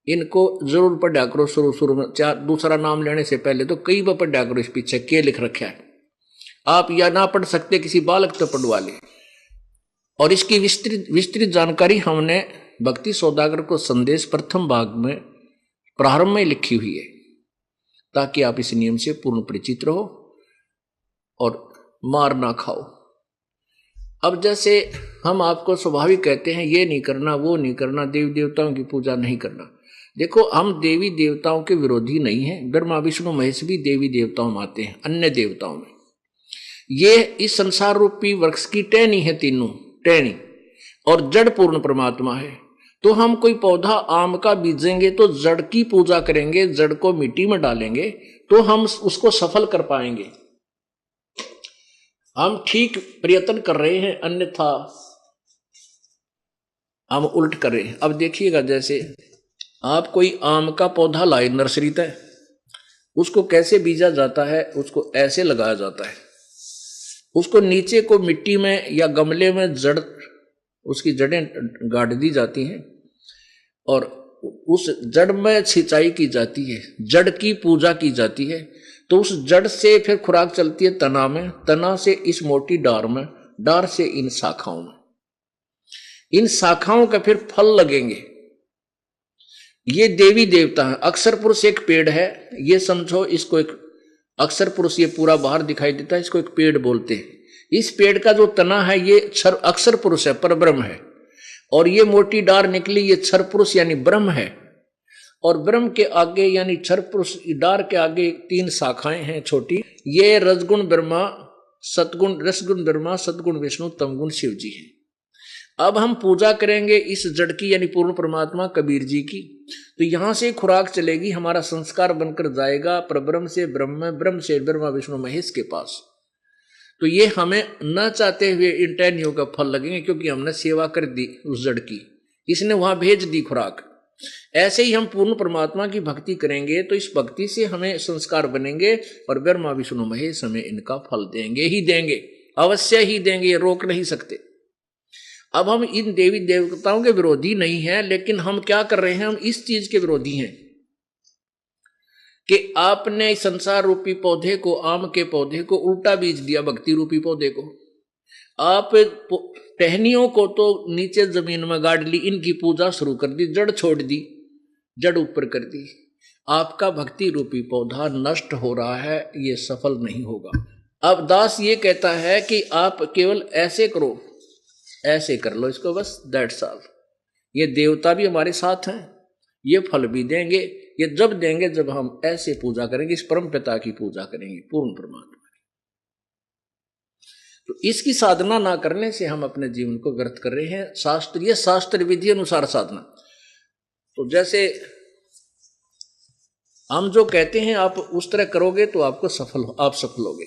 [SPEAKER 1] इनको जरूर पढ़ा करो। शुरू में दूसरा नाम लेने से पहले तो कई बार पढ़ा करो इस पीछे क्या लिख रखा है। आप या ना पढ़ सकते, किसी बालक तो पढ़वा ले। और इसकी विस्तृत जानकारी हमने भक्ति सौदागर को संदेश प्रथम भाग में प्रारंभ में लिखी हुई है, ताकि आप इस नियम से पूर्ण परिचित रहो और मार ना खाओ। अब जैसे हम आपको स्वाभाविक कहते हैं ये नहीं करना, वो नहीं करना, देवी देवताओं की पूजा नहीं करना। देखो, हम देवी देवताओं के विरोधी नहीं हैं। ब्रह्मा विष्णु महेश भी देवी देवताओं में आते हैं, अन्य देवताओं में। ये इस संसार रूपी वृक्ष की टहनी है, तीनों टहनी, और जड़ पूर्ण परमात्मा है। तो हम कोई पौधा आम का बीजेंगे तो जड़ की पूजा करेंगे, जड़ को मिट्टी में डालेंगे तो हम उसको सफल कर पाएंगे। हम ठीक प्रयत्न कर रहे हैं, अन्यथा हम उल्ट कर रहे हैं। अब देखिएगा, जैसे आप कोई आम का पौधा लाए नर्सरी तक, उसको कैसे बीजा जाता है, उसको ऐसे लगाया जाता है, उसको नीचे को मिट्टी में या गमले में जड़, उसकी जड़ें गाड़ दी जाती हैं, और उस जड़ में सिंचाई की जाती है, जड़ की पूजा की जाती है। तो उस जड़ से फिर खुराक चलती है तना में, तना से इस मोटी डार में, डार से इन शाखाओं में। इन शाखाओं का फिर फल लगेंगे। ये देवी देवता है। अक्षर पुरुष एक पेड़ है, ये समझो इसको एक अक्षर पुरुष, ये पूरा बाहर दिखाई देता है, इसको एक पेड़ बोलते हैं। इस पेड़ का जो तना है ये अक्षर पुरुष है, परब्रह्म है। और ये मोटी डार निकली, ये क्षर पुरुष यानी ब्रह्म है। और ब्रह्म के आगे यानी क्षर पुरुष डार के आगे 3 शाखाएं हैं छोटी। ये रजगुण ब्रह्मा, सतगुण रसगुण ब्रह्मा, सतगुण विष्णु, तमगुण शिव जी है। अब हम पूजा करेंगे इस जड़ की यानी पूर्ण परमात्मा कबीर जी की। तो यहां से खुराक चलेगी, हमारा संस्कार बनकर जाएगा परब्रह्म से ब्रह्म, ब्रह्म से ब्रह्मा विष्णु महेश के पास। तो ये हमें न चाहते हुए इन टहनियों का फल लगेंगे, क्योंकि हमने सेवा कर दी उस जड़ की, इसने वहां भेज दी खुराक। ऐसे ही हम पूर्ण परमात्मा की भक्ति करेंगे तो इस भक्ति से हमें संस्कार बनेंगे और ब्रह्मा विष्णु महेश हमें इनका फल देंगे ही देंगे, अवश्य ही देंगे, ये रोक नहीं सकते। अब हम इन देवी देवताओं के विरोधी नहीं हैं, लेकिन हम क्या कर रहे हैं, हम इस चीज के विरोधी हैं कि आपने संसार रूपी पौधे को, आम के पौधे को उल्टा बीज दिया, भक्ति रूपी पौधे को। आप टहनियों को तो नीचे जमीन में गाड़ ली, इनकी पूजा शुरू कर दी, जड़ छोड़ दी, जड़ ऊपर कर दी। आपका भक्ति रूपी पौधा नष्ट हो रहा है, ये सफल नहीं होगा। अब दास ये कहता है कि आप केवल ऐसे करो, ऐसे कर लो इसको, बस दैट्स ऑल। ये देवता भी हमारे साथ हैं, ये फल भी देंगे। ये जब देंगे जब हम ऐसे पूजा करेंगे, इस परम पिता की पूजा करेंगे, पूर्ण परमात्मा की। तो इसकी साधना ना करने से हम अपने जीवन को व्यर्थ कर रहे हैं। शास्त्रीय शास्त्र विधि अनुसार साधना, तो जैसे हम जो कहते हैं आप उस तरह करोगे तो आप सफल होगे।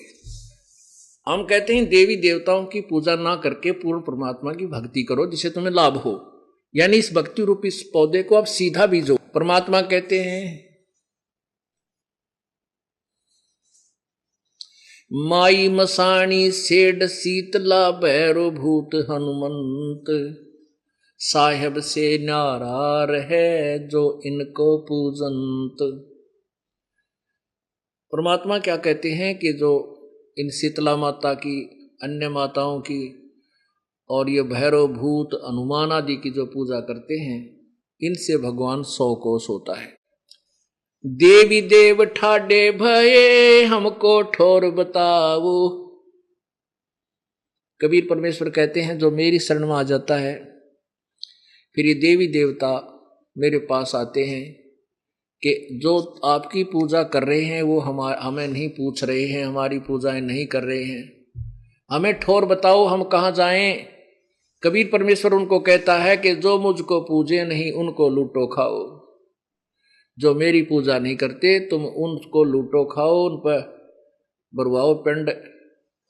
[SPEAKER 1] हम कहते हैं देवी देवताओं की पूजा ना करके पूर्ण परमात्मा की भक्ति करो जिससे तुम्हें लाभ हो, यानी इस भक्ति रूपी इस पौधे को आप सीधा बीजो। परमात्मा कहते हैं माई मसाणी सेड शीतला भैरो भूत हनुमंत, साहेब से नारार है जो इनको पूजंत। परमात्मा क्या कहते हैं कि जो इन शीतला माता की, अन्य माताओं की और ये भैरव भूत हनुमान आदि की जो पूजा करते हैं, इनसे भगवान 100 कोस होता है। देवी देव ठाडे भये हमको ठोर बताओ। कबीर परमेश्वर कहते हैं जो मेरी शरण में आ जाता है, फिर ये देवी देवता मेरे पास आते हैं कि जो आपकी पूजा कर रहे हैं वो हमें नहीं पूछ रहे हैं, हमारी पूजाएं नहीं कर रहे हैं, हमें ठोर बताओ हम कहाँ जाएं। कबीर परमेश्वर उनको कहता है कि जो मुझको पूजे नहीं उनको लूटो खाओ। जो मेरी पूजा नहीं करते तुम उनको लूटो खाओ, उन पर बरवाओ पिंड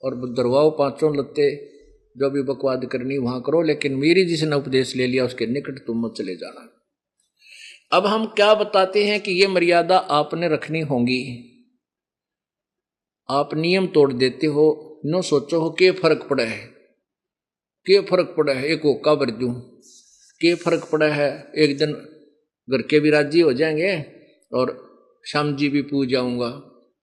[SPEAKER 1] और दरवाओ 5 लत्ते, जो भी बकवाद करनी वहां करो, लेकिन मेरी जिसने उपदेश ले लिया उसके निकट तुम मत चले जाना। अब हम क्या बताते हैं कि ये मर्यादा आपने रखनी होगी। आप नियम तोड़ देते हो, नो सोचो हो के फर्क पड़ा है, के फर्क पड़ा है, एक होका भर दूं, के फर्क पड़ा है, एक दिन घर के भी राजी हो जाएंगे और श्याम जी भी पूज जाऊंगा।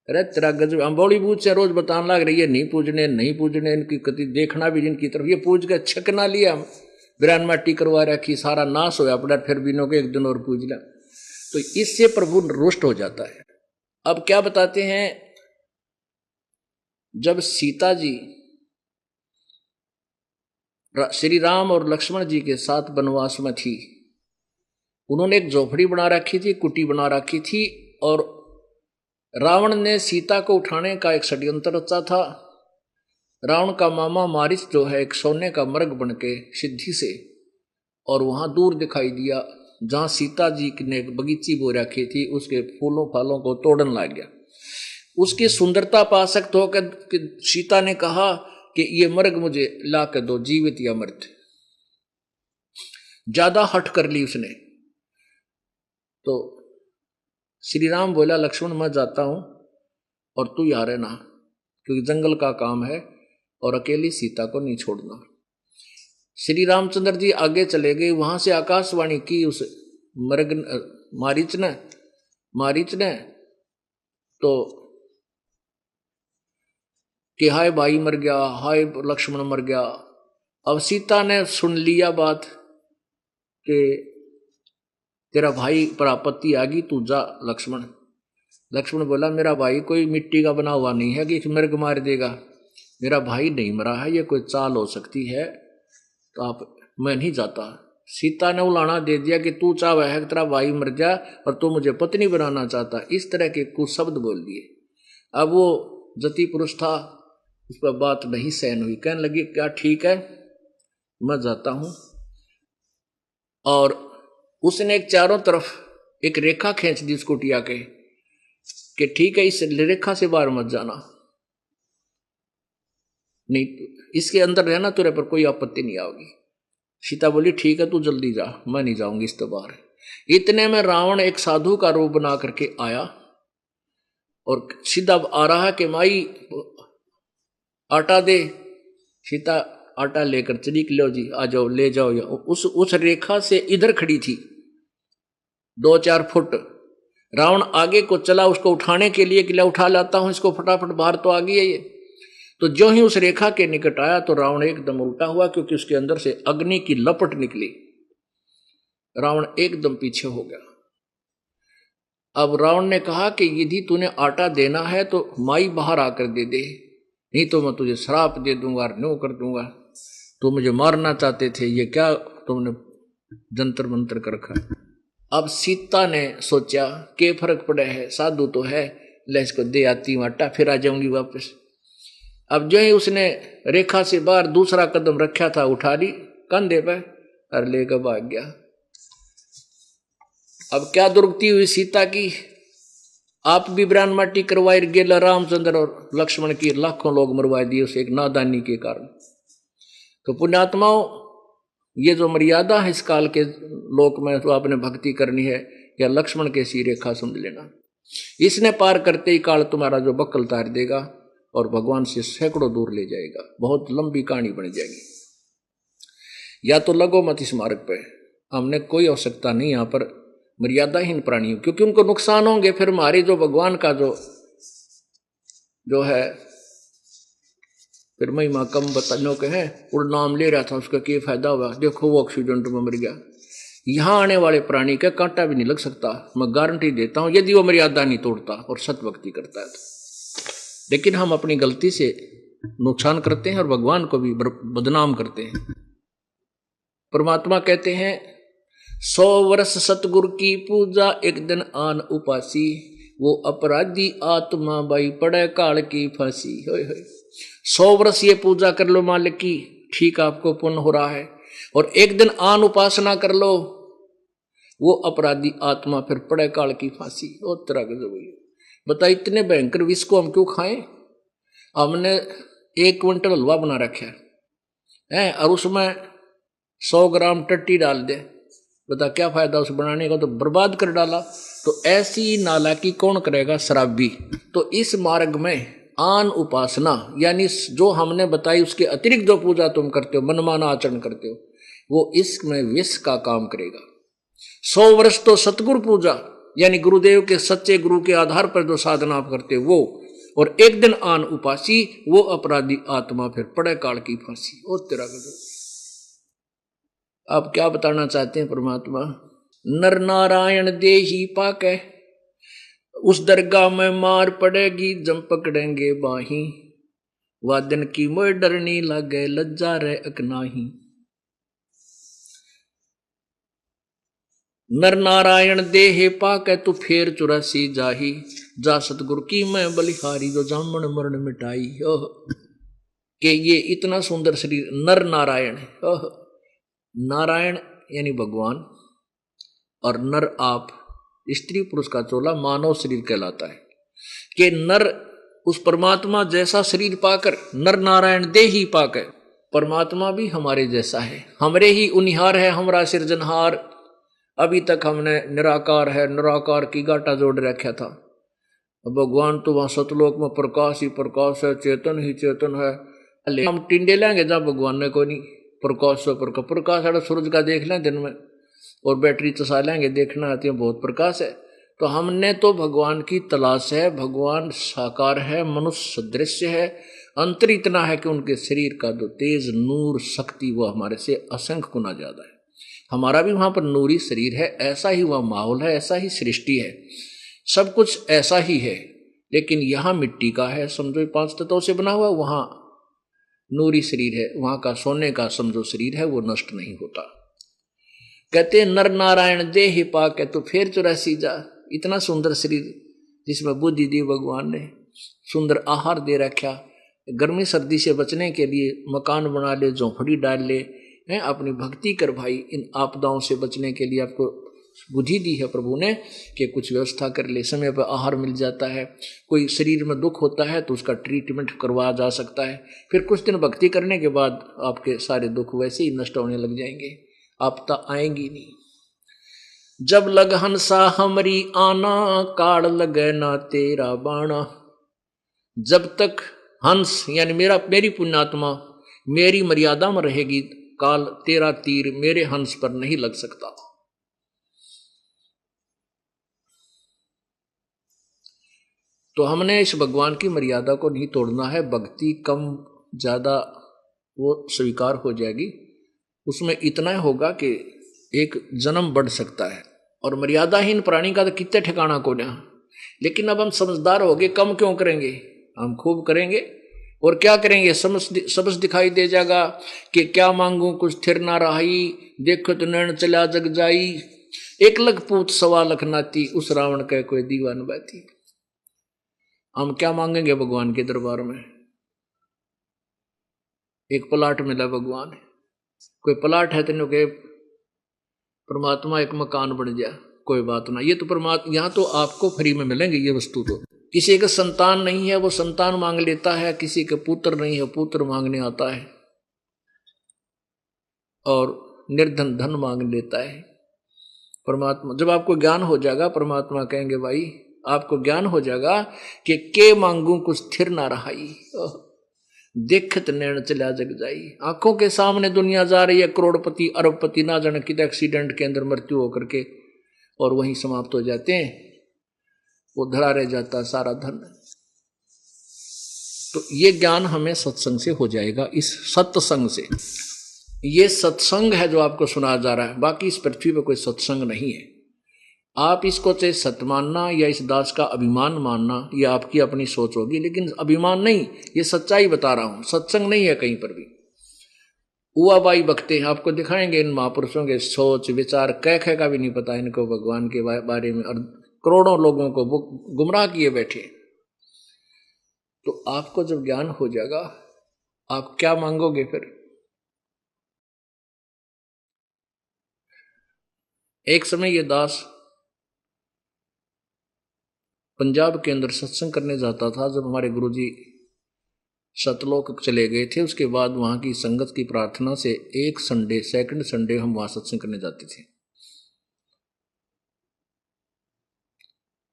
[SPEAKER 1] अरे तेरा गजब, हम बड़ी पूछ से रोज बताने लग रही है नहीं पूजने नहीं पूजने, इनकी कति देखना भी जिनकी तरफ, ये पूज के छकना लिया, बिरान माटी करवा रखी, सारा नाश होया पड़ा, फिर भी के एक दिन और पूज लिया। तो इससे प्रभु रुष्ट हो जाता है। अब क्या बताते हैं, जब सीता जी श्री राम और लक्ष्मण जी के साथ वनवास में थी, उन्होंने एक झोपड़ी बना रखी थी, कुटी बना रखी थी, और रावण ने सीता को उठाने का एक षड्यंत्र रचा था। रावण का मामा मारिच जो है एक सोने का मृग बन के सिद्धि से, और वहां दूर दिखाई दिया जहां सीता जी ने बगीची बो रखी थी, उसके फूलों फालों को तोड़न लग गया। उसकी सुंदरता पासक्त होकर सीता ने कहा कि ये मृग मुझे ला कर दो, जीवित या मृत। ज्यादा हट कर ली उसने। तो श्री राम बोला लक्ष्मण मैं जाता हूं और तू यहाँ रहना, क्योंकि जंगल का काम है और अकेली सीता को नहीं छोड़ना। श्री रामचंद्र जी आगे चले गए। वहां से आकाशवाणी की उस मृग मारीच ने तो कि हाय भाई मर गया, हाय लक्ष्मण मर गया। अब सीता ने सुन लिया बात कि तेरा भाई पर आपत्ति आ गई, तू जा लक्ष्मण। लक्ष्मण बोला मेरा भाई कोई मिट्टी का बना हुआ नहीं है कि मेरे को मार देगा, मेरा भाई नहीं मरा है, ये कोई चाल हो सकती है, तो आप मैं नहीं जाता। सीता ने उलाना दे दिया कि तू चाहे है तेरा भाई मर जा और तू मुझे पत्नी बनाना चाहता, इस तरह के कुछ शब्द बोल दिए। अब वो जति पुरुष था, उस पर बात नहीं सहन हुई, कहने लगी क्या ठीक है मैं जाता हूं। और उसने एक चारों तरफ एक रेखा खींच दी उसको टिया के कि ठीक है इस रेखा से बाहर मत जाना, नहीं इसके अंदर रहना, तेरे पर कोई आपत्ति नहीं आएगी। सीता बोली ठीक है तू जल्दी जा, मैं नहीं जाऊंगी इस तो बाहर। इतने में रावण एक साधु का रूप बना करके आया और सीधा आ रहा कि माई आटा दे। सीता आटा लेकर चली कि लो जी आ जाओ ले जाओ। उस रेखा से इधर खड़ी थी 2-4 फुट। रावण आगे को चला उसको उठाने के लिए, कि ले उठा लाता हूं इसको फटाफट, बाहर तो आ गई है ये। तो जो ही उस रेखा के निकट आया तो रावण एकदम उल्टा हुआ, क्योंकि उसके अंदर से अग्नि की लपट निकली। रावण एकदम पीछे हो गया। अब रावण ने कहा कि यदि तूने आटा देना है तो माई बाहर आकर दे दे, नहीं तो मैं तुझे श्राप दे दूंगा, न्यू कर दूंगा। तो मुझे मारना चाहते थे, ये क्या तुमने जंतर मंतर कर रखा। अब सीता ने सोचा के फर्क पड़ा है, साधु तो है, ले इसको दे आती हूं आटा, फिर आ जाऊंगी वापस। अब जो ही उसने रेखा से बाहर दूसरा कदम रखा था, उठा ली कंधे पे और लेकर भाग गया। अब क्या दुर्गति हुई सीता की, आप भी ब्राह्मण माटी करवाई गेला, रामचंद्र और लक्ष्मण की लाखों लोग मरवा दिए उसे एक नादानी के कारण। तो पुण्यात्माओं, ये जो मर्यादा है इस काल के लोक में, तो आपने भक्ति करनी है या लक्ष्मण के सी रेखा समझ लेना। इसने पार करते ही काल तुम्हारा जो बक्कल तार देगा और भगवान से सैकड़ों दूर ले जाएगा। बहुत लंबी कहानी बन जाएगी। या तो लगो मत इस मार्ग पे, हमने कोई आवश्यकता नहीं यहाँ पर मर्यादाहीन प्राणियों, क्योंकि उनको नुकसान होंगे। फिर हमारी जो भगवान का जो है फिर महिमा कम बताने के हैं। और नाम ले रहा था उसका क्या फायदा हुआ, देखो वो एक्सीडेंट में मर गया। यहां आने वाले प्राणी का कांटा भी नहीं लग सकता, मैं गारंटी देता हूं, यदि वो मर्यादा नहीं तोड़ता और सतभक्ति करता है तो। लेकिन हम अपनी गलती से नुकसान करते हैं और भगवान को भी बदनाम करते हैं। परमात्मा कहते हैं 100 वर्ष सतगुरु की पूजा, एक दिन आन उपासी, वो अपराधी आत्मा बाई पड़े काल की फांसी। 100 वर्ष ये पूजा कर लो मालिक की, ठीक आपको पुण्य हो रहा है, और एक दिन आन उपासना कर लो, वो अपराधी आत्मा फिर पड़े काल की फांसी। और तरह के जो बता, इतने भयंकर विष को हम क्यों खाएं। हमने 1 क्विंटल हलवा बना रखा है और उसमें 100 ग्राम टट्टी डाल दे, बता क्या फायदा उस बनाने का, तो बर्बाद कर डाला। तो ऐसी नालायकी कौन करेगा, शराबी। तो इस मार्ग में आन उपासना यानी जो हमने बताई उसके अतिरिक्त जो पूजा तुम करते हो, मनमाना आचरण करते हो, वो इसमें विष का काम करेगा। 100 वर्ष तो सतगुरु पूजा यानी गुरुदेव के सच्चे गुरु के आधार पर जो साधना आप करते हो वो, और एक दिन आन उपासी, वो अपराधी आत्मा फिर पड़े काल की फांसी। और तेरा आप क्या बताना चाहते हैं परमात्मा। नर नारायण देही पाके, उस दरगाह में मार पड़ेगी जम पकड़ेंगे बाही, वादन की मोह डरनी लगे लज्जा रे अकनाही। नर नारायण देहे पाके तू फेर 84 जाही, जा सतगुरु की मैं बलिहारी, जो जामन मरण मिटाई। के ये इतना सुंदर शरीर नर नारायण है। नारायण यानी भगवान, और नर आप स्त्री पुरुष का चोला मानव शरीर कहलाता है। कि नर उस परमात्मा जैसा शरीर पाकर, नर नारायण दे ही पाकर, परमात्मा भी हमारे जैसा है, हमरे ही उनिहार है, हमारा सिरजनहार। अभी तक हमने निराकार है निराकार की गाटा जोड़ रखा था। भगवान तो वहां सतलोक में प्रकाश ही प्रकाश है, चेतन ही चेतन है। हम टिंडे लेंगे जब भगवान ने कोई नहीं, प्रकाश से प्रकाश है, सूरज का देख लें दिन में, और बैटरी चसा लेंगे, देखना आती है बहुत प्रकाश है। तो हमने तो भगवान की तलाश है, भगवान साकार है, मनुष्य सदृश्य है, अंतर इतना है कि उनके शरीर का जो तेज नूर शक्ति वो हमारे से असंख्य गुना ज्यादा है। हमारा भी वहां पर नूरी शरीर है, ऐसा ही वह माहौल है, ऐसा ही सृष्टि है, सब कुछ ऐसा ही है। लेकिन यहां मिट्टी का है, समझो 5 तत्वों से बना हुआ, वहां नूरी शरीर है, वहां का सोने का समझो शरीर है, वो नष्ट नहीं होता। कहते नर नारायण देह पाके तो फिर 84 जा। इतना सुंदर शरीर जिसमें बुद्धि दी भगवान ने, सुंदर आहार दे रखा, गर्मी सर्दी से बचने के लिए मकान बना ले, झोंपड़ी डाल ले, हैं, अपनी भक्ति कर भाई। इन आपदाओं से बचने के लिए आपको बुद्धि दी है प्रभु ने कि कुछ व्यवस्था कर ले, समय पर आहार मिल जाता है। कोई शरीर में दुख होता है तो उसका ट्रीटमेंट करवाया जा सकता है। फिर कुछ दिन भक्ति करने के बाद आपके सारे दुख वैसे ही नष्ट होने लग जाएंगे, आपदा आएंगी नहीं। जब लग हंसा हमरी आना, काड़ लगे ना तेरा बाणा। जब तक हंस यानी मेरी पुण्यात्मा मेरी मर्यादा में रहेगी, काल तेरा तीर मेरे हंस पर नहीं लग सकता। तो हमने इस भगवान की मर्यादा को नहीं तोड़ना है। भक्ति कम ज्यादा वो स्वीकार हो जाएगी, उसमें इतना होगा कि एक जन्म बढ़ सकता है। और मर्यादाहीन प्राणी का तो कितने ठिकाना को ना। लेकिन अब हम समझदार हो गए, कम क्यों करेंगे, हम खूब करेंगे। और क्या करेंगे, समझ दिखाई दे जाएगा कि क्या मांगू कुछ थिर ना रहाई, देखो तो नैन चला जग जाई। 1 लख पूत 1.25 लाख नाती, उस रावण का कोई दीवान बाती। हम क्या मांगेंगे भगवान के दरबार में। एक प्लाट मिला भगवान, कोई प्लाट है तेनों के परमात्मा एक मकान बन जाए, कोई बात ना। ये तो परमात्मा यहाँ तो आपको फ्री में मिलेंगे ये वस्तु। तो किसी का संतान नहीं है वो संतान मांग लेता है, किसी के पुत्र नहीं है पुत्र मांगने आता है, और निर्धन धन मांग लेता है। परमात्मा जब आपको ज्ञान हो जाएगा, परमात्मा कहेंगे भाई आपको ज्ञान हो जाएगा कि के मांगू कुछ स्थिर ना रहाई, देखत नैन चला जग जाई। आंखों के सामने दुनिया जा रही है, करोड़पति अरबपति ना जाने कितने एक्सीडेंट के अंदर मृत्यु होकर के और वहीं समाप्त हो जाते हैं, वो धरा रह जाता सारा धन। तो ये ज्ञान हमें सत्संग से हो जाएगा, इस सत्संग से। ये सत्संग है जो आपको सुनाया जा रहा है, बाकी इस पृथ्वी पर कोई सत्संग नहीं है। आप इसको चाहे सत्य मानना या इस दास का अभिमान मानना, ये आपकी अपनी सोच होगी, लेकिन अभिमान नहीं, ये सच्चाई बता रहा हूं। सत्संग नहीं है कहीं पर भी। हुआ बाई बकते हैं, आपको दिखाएंगे इन महापुरुषों के सोच विचार, कह का भी नहीं पता इनको भगवान के बारे में, और करोड़ों लोगों को वो गुमराह किए बैठे। तो आपको जब ज्ञान हो जाएगा, आप क्या मांगोगे फिर। एक समय ये दास पंजाब के अंदर सत्संग करने जाता था। जब हमारे गुरुजी सतलोक चले गए थे, उसके बाद वहां की संगत की प्रार्थना से एक संडे, सेकंड संडे हम वहां सत्संग करने जाते थे।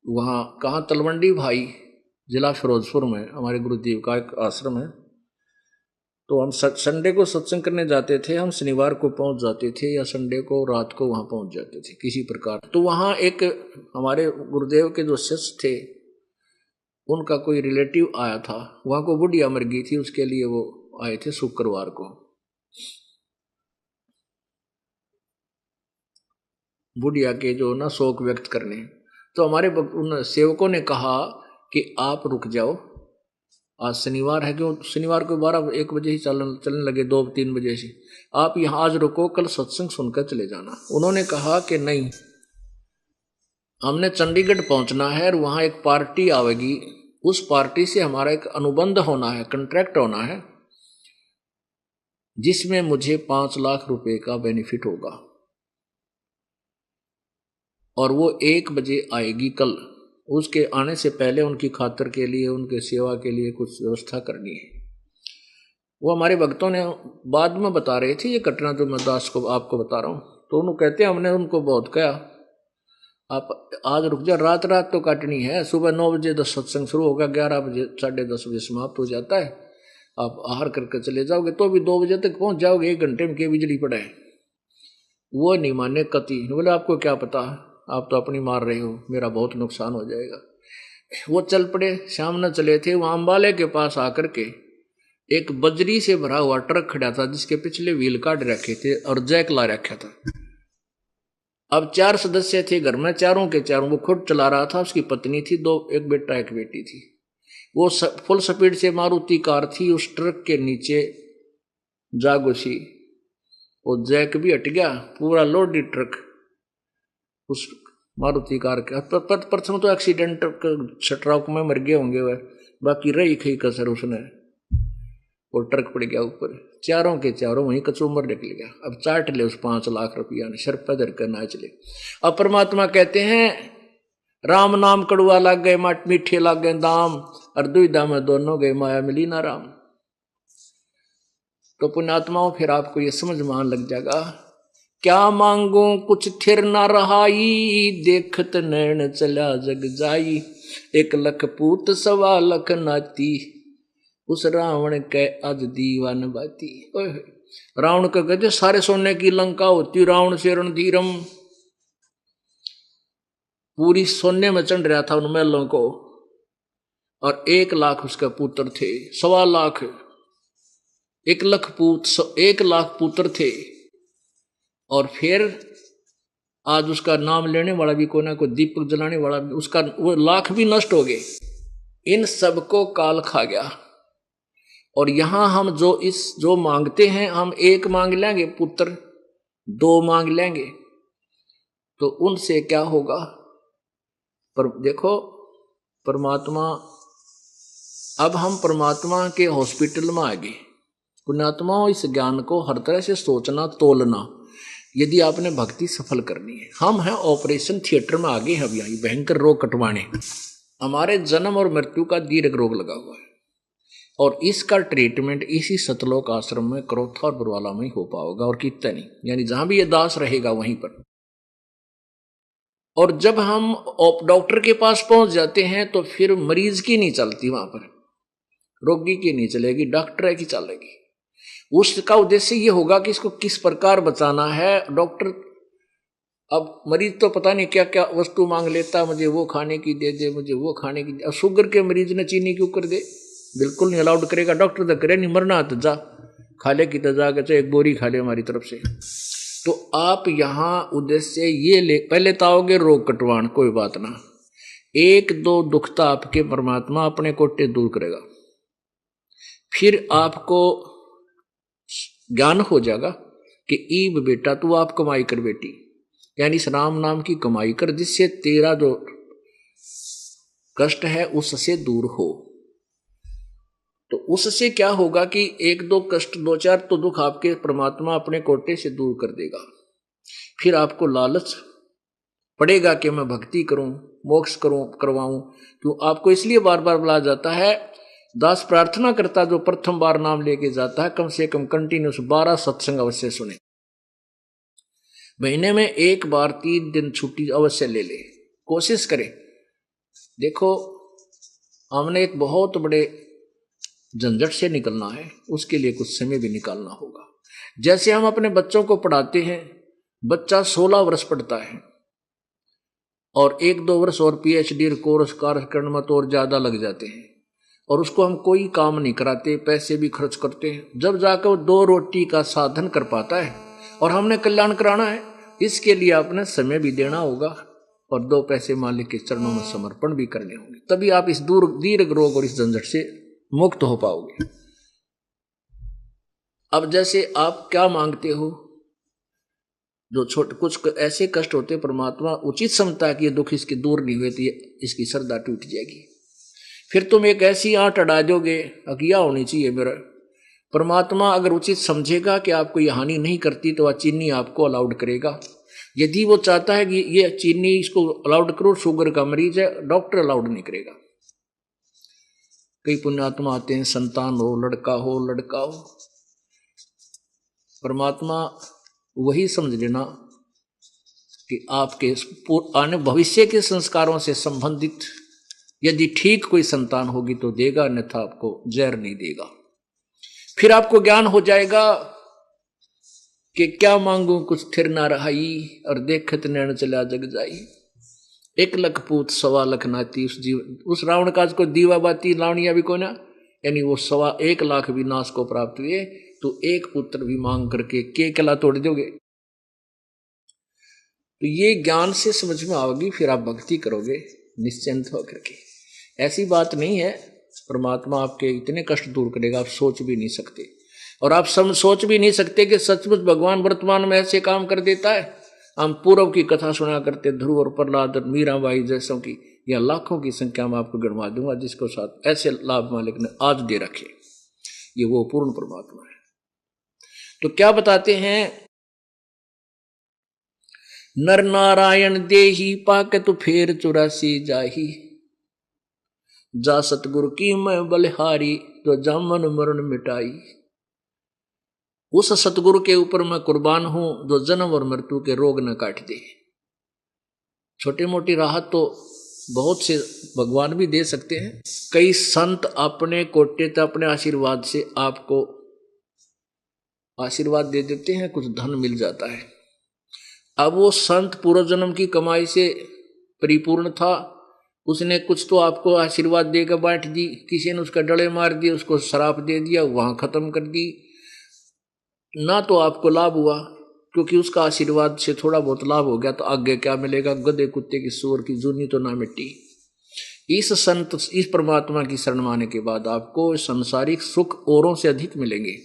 [SPEAKER 1] वहां कहाँ, तलवंडी भाई जिला फिरोजपुर में हमारे गुरुदेव का एक आश्रम है। तो हम संडे को सत्संग करने जाते थे। हम शनिवार को पहुंच जाते थे या संडे को रात को वहां पहुंच जाते थे किसी प्रकार। तो वहां एक हमारे गुरुदेव के जो शिष्य थे, उनका कोई रिलेटिव आया था। वहां को बुढ़िया मर गई थी, उसके लिए वो आए थे शुक्रवार को। बुढ़िया के जो ना शोक व्यक्त करने। तो हमारे उन सेवकों ने कहा कि आप रुक जाओ, आज शनिवार है, क्यों शनिवार को 12-1 बजे ही चलने लगे, 2-3 बजे से। आप यहाँ आज रुको, कल सत्संग सुनकर चले जाना। उन्होंने कहा कि नहीं, हमने चंडीगढ़ पहुंचना है और वहां एक पार्टी आवेगी, उस पार्टी से हमारा एक अनुबंध होना है, कंट्रैक्ट होना है, जिसमें मुझे 5 लाख रुपए का बेनिफिट होगा, और वो 1 बजे आएगी कल। उसके आने से पहले उनकी खातिर के लिए, उनके सेवा के लिए कुछ व्यवस्था करनी है। वो हमारे भक्तों ने बाद में बता रहे थे ये घटना जो मैं दास को आपको बता रहा हूँ। तो उन्होंने कहते हैं हमने उनको बहुत कहा आप आज रुक जाओ, रात तो काटनी है। सुबह 9 बजे 10 सत्संग शुरू होगा, 11 बजे 10:30 बजे समाप्त हो जाता है। आप आहार करके चले जाओगे तो भी 2 बजे तक पहुंच जाओगे, 1 घंटे में क्या बिजली पड़े। वो नहीं माने कति, बोले आपको क्या पता, आप तो अपनी मार रहे हो, मेरा बहुत नुकसान हो जाएगा। वो चल पड़े, शाम न चले थे। वहां अम्बाले के पास आकर के एक बजरी से भरा हुआ ट्रक खड़ा था, जिसके पिछले व्हील काट रखे थे और जैक ला रखा था। अब 4 सदस्य थे घर में, चारों के चारों, वो खुद चला रहा था, उसकी पत्नी थी, एक बेटा एक बेटी थी। वो फुल स्पीड से मारुति कार थी, उस ट्रक के नीचे जा घुसी। वो जैक भी हट गया, पूरा लोडेड ट्रक उस मारुति कार के। प्रथम तो एक्सीडेंट ट्रक में मर गए होंगे वह, बाकी रही खई कसर उसने, वो ट्रक पड़ गया ऊपर, चारों के चारों वहीं कचूमर निकल गया। अब चाट ले उस 5 लाख रुपया ने, सर पे धर कर नाच ले। अब परमात्मा कहते हैं राम नाम कड़ुआ लाग गए, मीठे लाग गए दाम, और दुविधा में दोनों गए, माया मिली ना राम। तो पुण्यात्माओं फिर आपको ये समझ में आने लग जाएगा, क्या मांगू कुछ थिर ना रहाई, देखत नैन चला जग जाई, 1 लाख पूत 1.25 लाख नाती, उस रावण के आज दीवान बाती। रावण का कहते सारे सोने की लंका होती, रावण से रणधीरम, पूरी सोने में चढ़ रहा था उन महलों को, और 1 लाख उसके पुत्र थे, 1.25 लाख, 1 लाख पूत, 1 लाख पुत्र थे। और फिर आज उसका नाम लेने वाला भी कोई ना कोई, दीपक जलाने वाला भी, उसका वो लाख भी नष्ट हो गए। इन सबको काल खा गया। और यहां हम जो मांगते हैं, हम 1 मांग लेंगे पुत्र, 2 मांग लेंगे, तो उनसे क्या होगा। पर देखो परमात्मा, अब हम परमात्मा के हॉस्पिटल में आ गए। पुण्यात्माओं, इस ज्ञान को हर तरह से सोचना, तोलना, यदि आपने भक्ति सफल करनी है। हम हैं ऑपरेशन थिएटर में आगे हैं, अब यहाँ भयंकर रोग कटवाने। हमारे जन्म और मृत्यु का दीर्घ रोग लगा हुआ है, और इसका ट्रीटमेंट इसी सतलोक आश्रम में, क्रोथा और बुरवाला में ही हो पाओगा, और कितना नहीं, यानी जहां भी ये दास रहेगा वहीं पर। और जब हम डॉक्टर के पास पहुंच जाते हैं तो फिर मरीज की नहीं चलती वहां पर, रोगी की नहीं चलेगी, डॉक्टर की चलेगी। उसका उद्देश्य ये होगा कि इसको किस प्रकार बचाना है। डॉक्टर, अब मरीज तो पता नहीं क्या क्या वस्तु मांग लेता, मुझे वो खाने की दे दे, मुझे वो खाने की। अब शुगर के मरीज ने चीनी क्यों कर दे, बिल्कुल नहीं अलाउड करेगा डॉक्टर, तो करे नहीं, मरना तो जा खा ले, की तो जाकर चाहे 1 बोरी खा ले हमारी तरफ से। तो आप यहाँ उद्देश्य ये ले, पहले तो आओगे रोग कटवान, कोई बात ना, 1-2 दुखता आपके परमात्मा अपने कोटे दूर करेगा। फिर आपको ज्ञान हो जाएगा कि ईब बेटा तू आप कमाई कर बेटी, यानी इस राम नाम की कमाई कर, जिससे तेरा जो कष्ट है उससे दूर हो। तो उससे क्या होगा कि 1-2 कष्ट, 2-4 तो दुख आपके परमात्मा अपने कोटे से दूर कर देगा। फिर आपको लालच पड़ेगा कि मैं भक्ति करूं, मोक्ष करूं, करवाऊं। क्यों आपको इसलिए बार बार बुलाया जाता है, दास प्रार्थना करता जो प्रथम बार नाम लेके जाता है, कम से कम कंटिन्यूस 12 सत्संग अवश्य सुने, महीने में 1 बार 3 दिन छुट्टी अवश्य ले ले, कोशिश करें। देखो हमने एक बहुत बड़े झंझट से निकलना है, उसके लिए कुछ समय भी निकालना होगा। जैसे हम अपने बच्चों को पढ़ाते हैं, बच्चा 16 वर्ष पढ़ता है, और 1-2 वर्ष और PhD कोर्स कार्यक्रम में तो और ज्यादा लग जाते हैं, और उसको हम कोई काम नहीं कराते, पैसे भी खर्च करते हैं, जब जाकर वो 2 रोटी का साधन कर पाता है। और हमने कल्याण कराना है, इसके लिए अपने समय भी देना होगा, और 2 पैसे मालिक के चरणों में समर्पण भी करने होंगे, तभी आप इस दीर्घ रोग और इस झंझट से मुक्त हो पाओगे। अब जैसे आप क्या मांगते हो, जो छोटे कुछ ऐसे कष्ट होते, परमात्मा उचित समझता है कि ये दुख इसके दूर नहीं हुए, तो इसकी श्रद्धा टूट जाएगी। फिर तुम एक ऐसी आंट अड़ा दोगे, अकिया होनी चाहिए मेरा। परमात्मा अगर उचित समझेगा कि आपको ये हानि नहीं करती, तो वह चीनी आपको अलाउड करेगा। यदि वो चाहता है कि ये चीनी इसको अलाउड करो, शुगर का मरीज है, डॉक्टर अलाउड नहीं करेगा। कई पुण्यात्मा आते हैं, संतान हो, लड़का हो, परमात्मा वही समझ लेना कि आपके आने भविष्य के संस्कारों से संबंधित यदि ठीक कोई संतान होगी तो देगा, अन्यथा आपको जहर नहीं देगा। फिर आपको ज्ञान हो जाएगा कि क्या मांगू कुछ थिर ना रहाई, और देखत नैन चला जग जाई, 1 लाख पूत 1.25 लाख नाती। उस रावण काज को दीवा बाती लावणिया भी को ना, यानी वो 1 लाख भी नाश को प्राप्त हुए, तो 1 पुत्र भी मांग करके के कला तोड़ दोगे। तो ये ज्ञान से समझ में आओगी, फिर आप भक्ति करोगे निश्चिंत होकर के। ऐसी बात नहीं है परमात्मा आपके इतने कष्ट दूर करेगा, आप सोच भी नहीं सकते। और आप सब सोच भी नहीं सकते कि सचमुच भगवान वर्तमान में ऐसे काम कर देता है। हम पूर्व की कथा सुना करते, ध्रुव और प्रहलाद और मीराबाई जैसों की, या लाखों की संख्या में आपको गिनवा दूंगा जिसको साथ ऐसे लाभ मालिक ने आज दे रखे। ये वो पूर्ण परमात्मा है। तो क्या बताते हैं, नर नारायण देही पाके तो फेर 84 जाही, जा सतगुरु की मैं बलिहारी, तो जामन मरण मिटाई। उस सतगुरु के ऊपर मैं कुर्बान हूं जो जन्म और मृत्यु के रोग न काट दे। छोटी मोटी राहत तो बहुत से भगवान भी दे सकते हैं। कई संत अपने कोटे तक अपने आशीर्वाद से आपको आशीर्वाद दे देते हैं, कुछ धन मिल जाता है। अब वो संत पूर्व जन्म की कमाई से परिपूर्ण था, उसने कुछ तो आपको आशीर्वाद देकर बांट दी, किसी ने उसका डले मार दिए, उसको श्राप दे दिया, वहां खत्म कर दी, ना तो आपको लाभ हुआ क्योंकि उसका आशीर्वाद से थोड़ा बहुत लाभ हो गया, तो आगे क्या मिलेगा, गधे कुत्ते की सूअर की जूनी तो ना मिट्टी। इस संत इस परमात्मा की शरण माने के बाद आपको सांसारिक सुख औरों से अधिक मिलेंगे,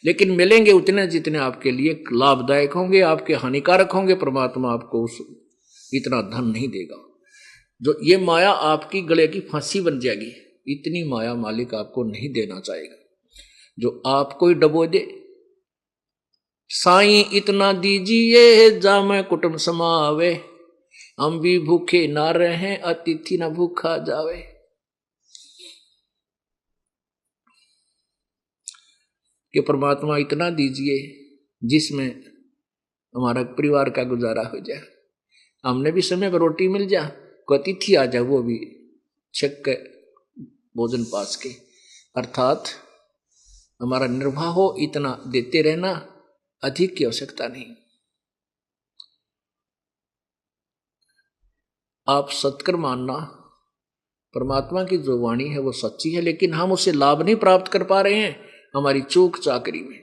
[SPEAKER 1] लेकिन मिलेंगे उतने जितने आपके लिए लाभदायक होंगे, आपके हानिकारक होंगे। परमात्मा आपको उस इतना धन नहीं देगा। जो ये माया आपकी गले की फांसी बन जाएगी, इतनी माया मालिक आपको नहीं देना चाहेगा। जो आपको ही डबो दे, साईं इतना दीजिए जामे कुटुंब समावे, हम भी भूखे ना रहे अतिथि ना भूखा जावे। कि परमात्मा इतना दीजिए जिसमें हमारा परिवार का गुजारा हो जाए, हमने भी समय पर रोटी मिल जाए, कोई अतिथि आ जाए वो भी छक के भोजन पास के, अर्थात हमारा निर्वाह हो, इतना देते रहना, अधिक की आवश्यकता नहीं। आप सत्कर मानना, परमात्मा की जो वाणी है वो सच्ची है, लेकिन हम उससे लाभ नहीं प्राप्त कर पा रहे हैं, हमारी चूक चाकरी में।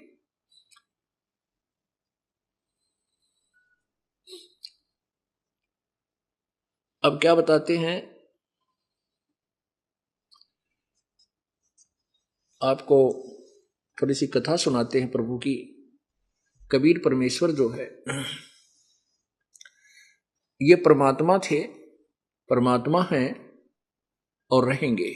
[SPEAKER 1] अब क्या बताते हैं, आपको थोड़ी सी कथा सुनाते हैं प्रभु की। कबीर परमेश्वर जो है ये परमात्मा थे, परमात्मा हैं और रहेंगे।